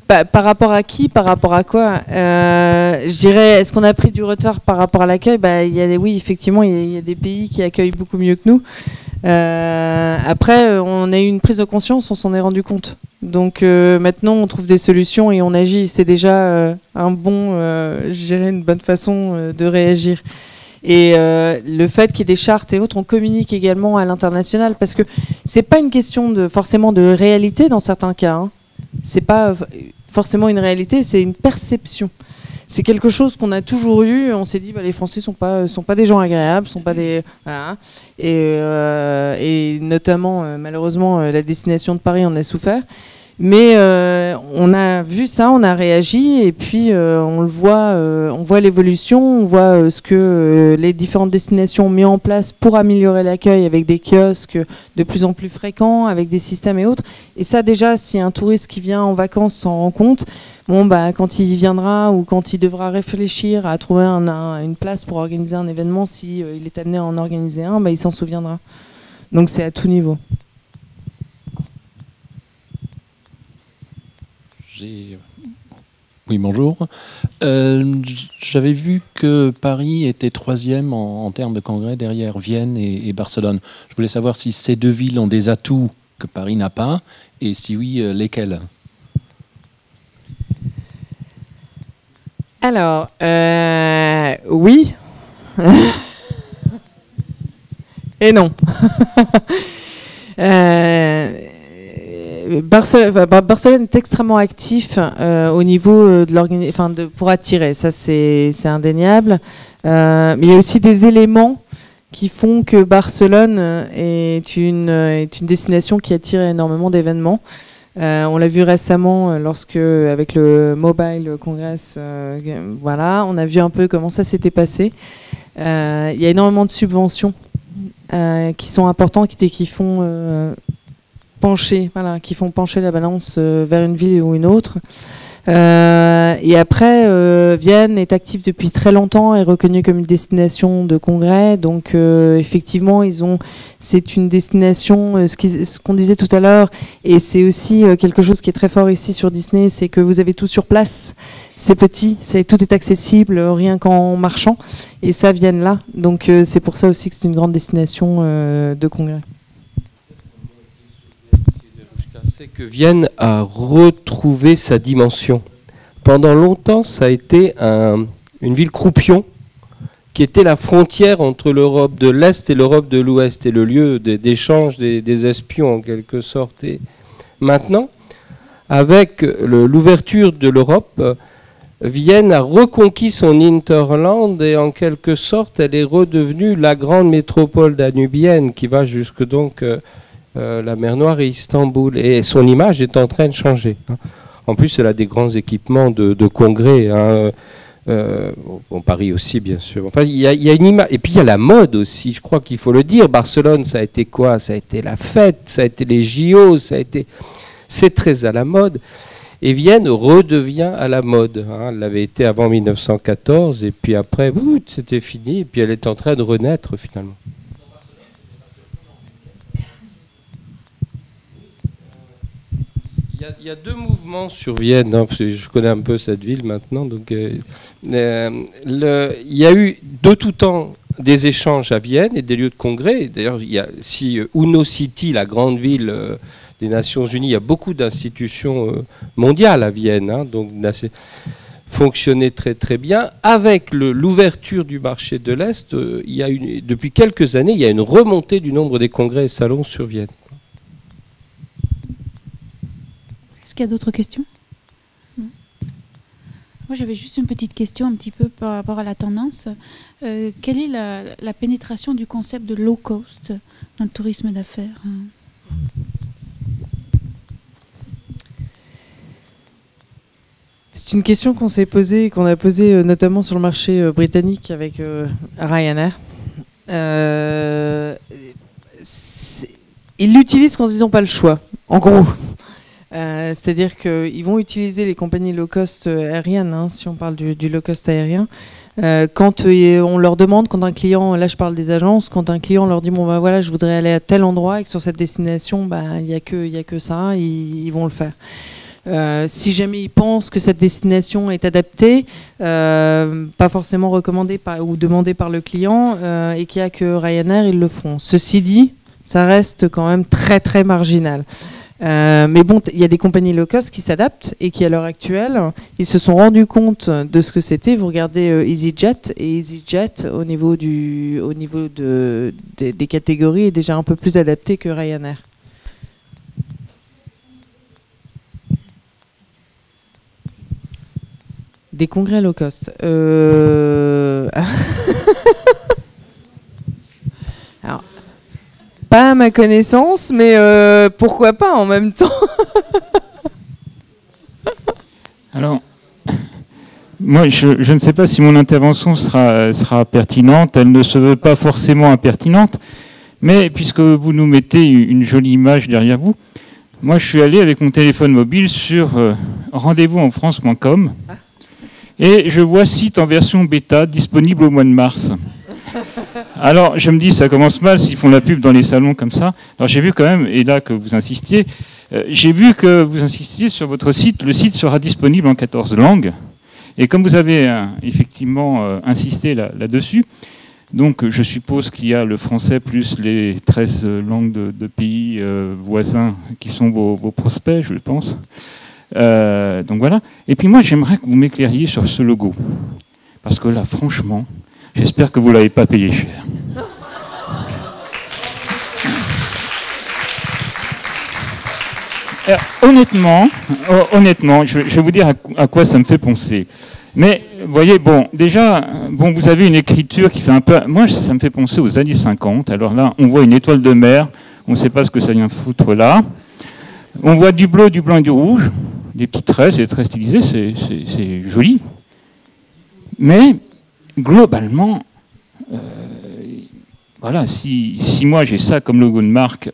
par rapport à qui, par rapport à quoi? Je dirais, est-ce qu'on a pris du retard par rapport à l'accueil? Oui, effectivement, il y a des pays qui accueillent beaucoup mieux que nous. Après, on a eu une prise de conscience, on s'en est rendu compte. Donc maintenant, on trouve des solutions et on agit. C'est déjà une bonne façon de réagir. Et le fait qu'il y ait des chartes et autres, on communique également à l'international, parce que c'est pas une question forcément de réalité dans certains cas. Hein. C'est pas forcément une réalité, c'est une perception. C'est quelque chose qu'on a toujours eu. On s'est dit, les Français sont pas des gens agréables, sont pas des voilà. Et notamment malheureusement la destination de Paris en a souffert. Mais on a vu ça, on a réagi et puis on voit l'évolution, on voit ce que les différentes destinations ont mis en place pour améliorer l'accueil avec des kiosques de plus en plus fréquents, avec des systèmes et autres. Et ça déjà, si un touriste qui vient en vacances s'en rend compte, quand il viendra ou quand il devra réfléchir à trouver une place pour organiser un événement, si il est amené à en organiser un, il s'en souviendra. Donc c'est à tout niveau. Oui, bonjour. J'avais vu que Paris était 3e en termes de congrès derrière Vienne et Barcelone. Je voulais savoir si ces deux villes ont des atouts que Paris n'a pas, et si oui, lesquels? Alors, oui. Et non. Barcelone est extrêmement actif au niveau de pour attirer, ça c'est indéniable. Mais il y a aussi des éléments qui font que Barcelone est une destination qui attire énormément d'événements. On l'a vu récemment avec le Mobile Congress, on a vu un peu comment ça s'était passé. Il y a énormément de subventions qui sont importantes, qui font pencher la balance vers une ville ou une autre. Et après, Vienne est active depuis très longtemps, est reconnue comme une destination de congrès. Donc effectivement, c'est une destination, ce qu'on disait tout à l'heure, et c'est aussi quelque chose qui est très fort ici sur Disney, c'est que vous avez tout sur place. C'est petit, tout est accessible, rien qu'en marchant. Et ça, Vienne là. Donc c'est pour ça aussi que c'est une grande destination de congrès. C'est que Vienne a retrouvé sa dimension. Pendant longtemps, ça a été une ville croupion qui était la frontière entre l'Europe de l'Est et l'Europe de l'Ouest, et le lieu d'échange des espions en quelque sorte. Et maintenant, avec l'ouverture de l'Europe, Vienne a reconquis son hinterland et en quelque sorte, elle est redevenue la grande métropole danubienne qui va jusque donc la mer Noire et Istanbul, et son image est en train de changer. En plus, elle a des grands équipements de congrès, Paris aussi, bien sûr. Enfin, il y a une image, et puis il y a la mode aussi, je crois qu'il faut le dire. Barcelone, ça a été quoi? Ça a été la fête, ça a été les JO, c'est très à la mode. Et Vienne redevient à la mode. Elle l'avait été avant 1914, et puis après, c'était fini, et puis elle est en train de renaître finalement. Il y a deux mouvements sur Vienne, parce que je connais un peu cette ville maintenant. Donc, il y a eu de tout temps des échanges à Vienne et des lieux de congrès. D'ailleurs, il y a Uno City, la grande ville des Nations Unies, il y a beaucoup d'institutions mondiales à Vienne, donc fonctionnaient très très bien. Avec l'ouverture du marché de l'Est, depuis quelques années, il y a une remontée du nombre des congrès et salons sur Vienne. Est-ce qu'il y a d'autres questions? Non. Moi, j'avais juste une petite question un petit peu par rapport à la tendance. Quelle est la pénétration du concept de low cost dans le tourisme d'affaires? C'est une question qu'on s'est posée, qu'on a posée notamment sur le marché britannique avec Ryanair. Ils l'utilisent quand ils n'ont pas le choix, en gros. C'est-à-dire qu'ils vont utiliser les compagnies low cost aériennes, si on parle du low cost aérien, quand on leur demande, quand un client, là je parle des agences, quand un client leur dit bon bah voilà je voudrais aller à tel endroit et que sur cette destination il y a que ça, ils vont le faire. Si jamais ils pensent que cette destination est adaptée, pas forcément recommandée ou demandée par le client, et qu'il n'y a que Ryanair, ils le feront. Ceci dit, ça reste quand même très très marginal. Mais bon, il y a des compagnies low cost qui s'adaptent et qui, à l'heure actuelle, ils se sont rendus compte de ce que c'était. Vous regardez EasyJet, et EasyJet, au niveau des catégories, est déjà un peu plus adapté que Ryanair. Des congrès low cost. Alors, pas à ma connaissance, mais pourquoi pas en même temps. Alors, moi, je ne sais pas si mon intervention sera pertinente. Elle ne se veut pas forcément impertinente, mais puisque vous nous mettez une jolie image derrière vous, moi, je suis allé avec mon téléphone mobile sur rendez-vous-en-france.com et je vois site en version bêta disponible au mois de mars. Alors, je me dis, ça commence mal s'ils font la pub dans les salons comme ça. Alors, j'ai vu quand même, et là que vous insistiez, sur votre site, le site sera disponible en 14 langues. Et comme vous avez effectivement insisté là-dessus, donc je suppose qu'il y a le français plus les 13 langues de pays voisins qui sont vos prospects, je pense. Donc voilà. Et puis moi, j'aimerais que vous m'éclairiez sur ce logo. Parce que là, franchement, j'espère que vous ne l'avez pas payé cher. Honnêtement, je vais vous dire à quoi ça me fait penser. Mais, vous voyez, déjà, vous avez une écriture qui fait un peu... Moi, ça me fait penser aux années 50. Alors là, on voit une étoile de mer. On ne sait pas ce que ça vient foutre là. On voit du bleu, du blanc et du rouge. Des petits traits, c'est très stylisé, c'est joli. Mais, globalement, voilà, si moi j'ai ça comme logo de marque,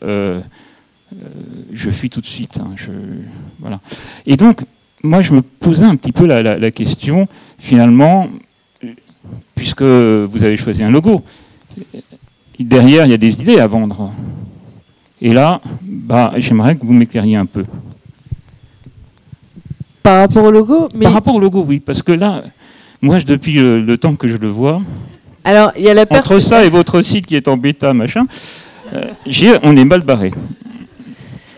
je fuis tout de suite. Voilà. Et donc, moi, je me posais un petit peu la question, finalement, puisque vous avez choisi un logo, derrière, il y a des idées à vendre. Et là, j'aimerais que vous m'éclairiez un peu. Par rapport au logo Par rapport au logo, oui, parce que là, moi, depuis le temps que je le vois, alors, il y a entre ça et votre site qui est en bêta, machin, on est mal barré.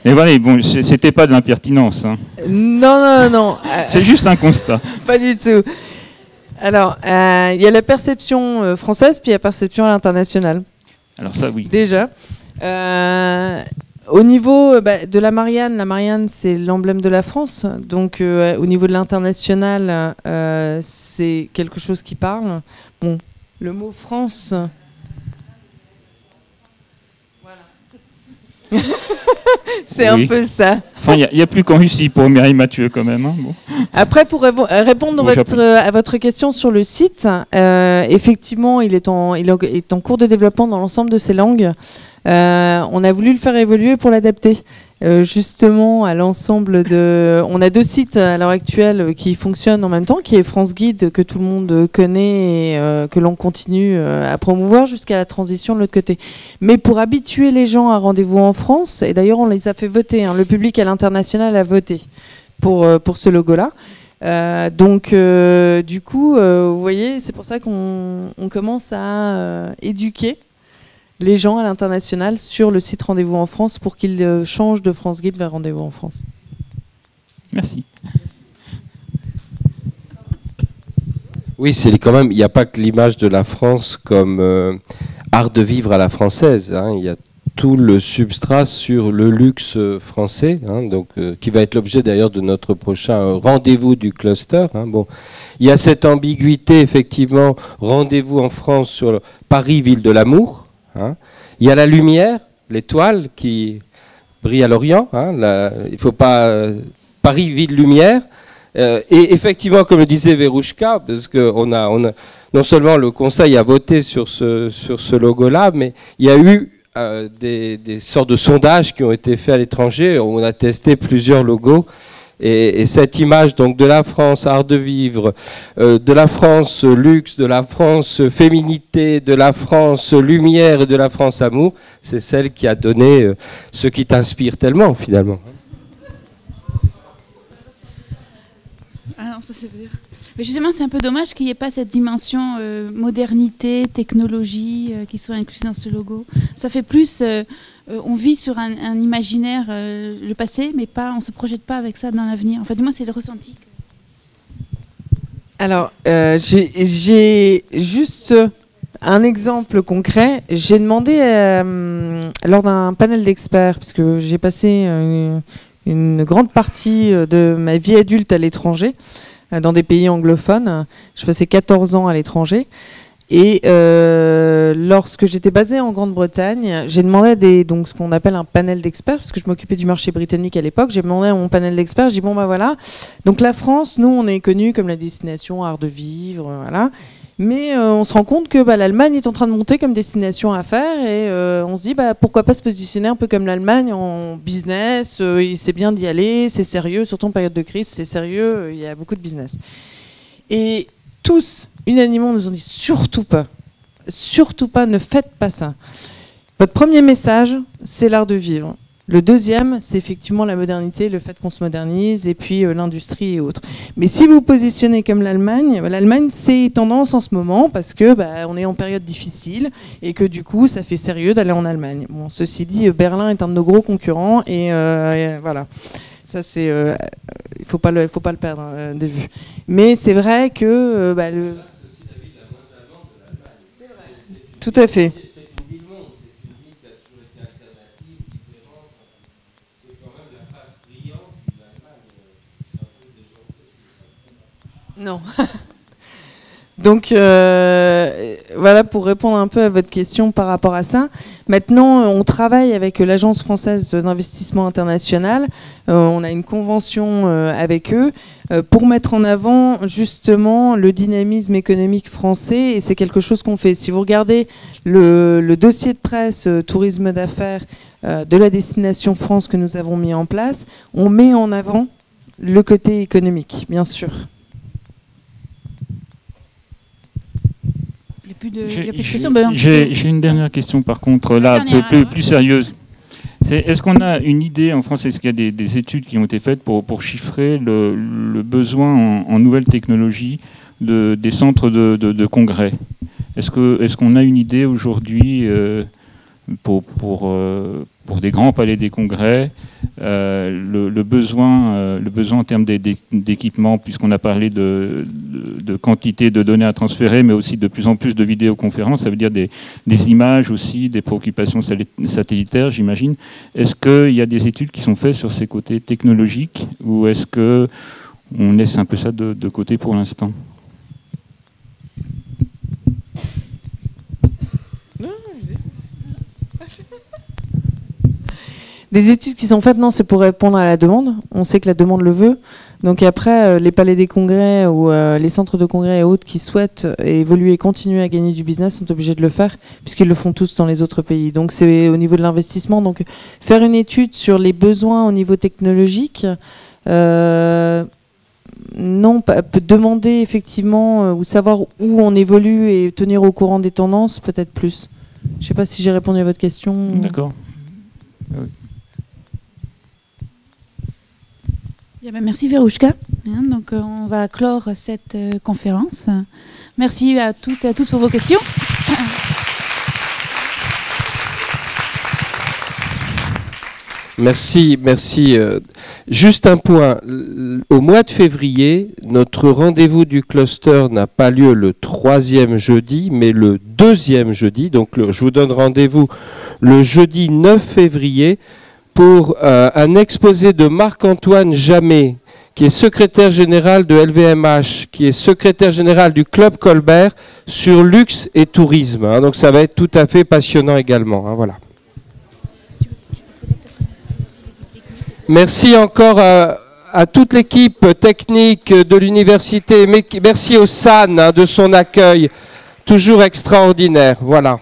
Et voilà, bon, c'était pas de l'impertinence. Hein. Non. C'est juste un constat. Pas du tout. Alors, il y a la perception française, puis il y a la perception à l'international. Alors ça, oui. Déjà. Au niveau de la Marianne, c'est l'emblème de la France. Donc, au niveau de l'international, c'est quelque chose qui parle. Bon, le mot France... c'est oui. Un peu ça. Enfin, il n'y a plus qu'en Russie pour Mireille Mathieu quand même. Hein, bon. Après, pour répondre à votre question sur le site, effectivement, il est en cours de développement dans l'ensemble de ses langues. On a voulu le faire évoluer pour l'adapter. Justement, à l'ensemble de... On a 2 sites à l'heure actuelle qui fonctionnent en même temps, qui est France Guide, que tout le monde connaît et que l'on continue à promouvoir jusqu'à la transition de l'autre côté. Mais pour habituer les gens à Rendez-vous en France, et d'ailleurs on les a fait voter, hein, le public à l'international a voté pour ce logo-là. Donc, du coup, vous voyez, c'est pour ça qu'on commence à éduquer les gens à l'international sur le site Rendez-vous en France pour qu'ils changent de France Guide vers Rendez-vous en France. Merci. Oui, c'est quand même, il n'y a pas que l'image de la France comme art de vivre à la française. Hein. Il y a tout le substrat sur le luxe français, hein, donc, qui va être l'objet d'ailleurs de notre prochain rendez-vous du cluster. Hein. Bon, il y a cette ambiguïté, effectivement, rendez-vous en France sur Paris, ville de l'amour. Hein. Il y a la lumière, l'étoile qui brille à l'Orient. Hein, il ne faut pas... Paris, ville lumière. Et effectivement, comme le disait Verouchka, parce que on a non seulement le Conseil a voté sur ce logo-là, mais il y a eu des sortes de sondages qui ont été faits à l'étranger. On a testé plusieurs logos. Et cette image donc de la France art de vivre, de la France luxe, de la France féminité, de la France lumière et de la France amour, c'est celle qui a donné ce qui t'inspire tellement finalement. Ah non, ça c'est sûr. Mais justement, c'est un peu dommage qu'il n'y ait pas cette dimension modernité, technologie qui soit incluse dans ce logo. Ça fait plus... on vit sur un imaginaire, le passé, mais on ne se projette pas avec ça dans l'avenir. Enfin, du moins, c'est le ressenti. Alors, j'ai juste un exemple concret. J'ai demandé, lors d'un panel d'experts, parce que j'ai passé une grande partie de ma vie adulte à l'étranger, dans des pays anglophones. Je passais 14 ans à l'étranger. Et lorsque j'étais basée en Grande-Bretagne, j'ai demandé donc ce qu'on appelle un panel d'experts, parce que je m'occupais du marché britannique à l'époque. J'ai demandé à mon panel d'experts, j'ai dit bon bah voilà, donc la France, nous on est connu comme la destination art de vivre, voilà. Mais on se rend compte que l'Allemagne est en train de monter comme destination à faire et on se dit pourquoi pas se positionner un peu comme l'Allemagne en business, c'est bien d'y aller, c'est sérieux, surtout en période de crise, c'est sérieux, il y a beaucoup de business. Et tous, unanimement, nous ont dit surtout pas, ne faites pas ça. Votre premier message, c'est l'art de vivre. Le deuxième, c'est effectivement la modernité, le fait qu'on se modernise, et puis l'industrie et autres. Mais si vous positionnez comme l'Allemagne, l'Allemagne c'est tendance en ce moment parce que on est en période difficile et que du coup ça fait sérieux d'aller en Allemagne. Bon, ceci dit, Berlin est un de nos gros concurrents et voilà. Ça c'est, il faut pas le perdre de vue. Mais c'est vrai que tout à fait. Non. Donc voilà pour répondre un peu à votre question par rapport à ça. Maintenant, on travaille avec l'Agence française d'investissement international. On a une convention avec eux pour mettre en avant justement le dynamisme économique français et c'est quelque chose qu'on fait. Si vous regardez le dossier de presse tourisme d'affaires de la destination France que nous avons mis en place, on met en avant le côté économique, bien sûr. J'ai une dernière question par contre, là, plus sérieuse. Est-ce qu'on a une idée en France, est-ce qu'il y a des études qui ont été faites pour chiffrer le besoin en nouvelles technologies des centres de congrès? Est-ce qu'on a une idée aujourd'hui pour des grands palais des congrès, le besoin en termes d'équipement, puisqu'on a parlé de quantité de données à transférer, mais aussi de plus en plus de vidéoconférences, ça veut dire des images aussi, des préoccupations satellitaires, j'imagine. Est-ce qu'il y a des études qui sont faites sur ces côtés technologiques, ou est-ce qu'on laisse un peu ça de côté pour l'instant? Des études qui sont faites, non, c'est pour répondre à la demande. On sait que la demande le veut. Donc après, les palais des congrès ou les centres de congrès et autres qui souhaitent évoluer et continuer à gagner du business sont obligés de le faire, puisqu'ils le font tous dans les autres pays. Donc c'est au niveau de l'investissement. Donc faire une étude sur les besoins au niveau technologique, non, peut demander effectivement ou savoir où on évolue et tenir au courant des tendances, peut-être plus. Je ne sais pas si j'ai répondu à votre question. D'accord. Merci Verouchka. Donc on va clore cette conférence. Merci à tous et à toutes pour vos questions. Merci. Juste un point. Au mois de février, notre rendez-vous du cluster n'a pas lieu le 3e jeudi, mais le 2e jeudi. Donc je vous donne rendez-vous le jeudi 9 février pour un exposé de Marc-Antoine Jamet, qui est secrétaire général de LVMH, qui est secrétaire général du Club Colbert, sur luxe et tourisme. Donc ça va être tout à fait passionnant également. Voilà. Merci encore à toute l'équipe technique de l'université. Merci au SAN de son accueil, toujours extraordinaire. Voilà.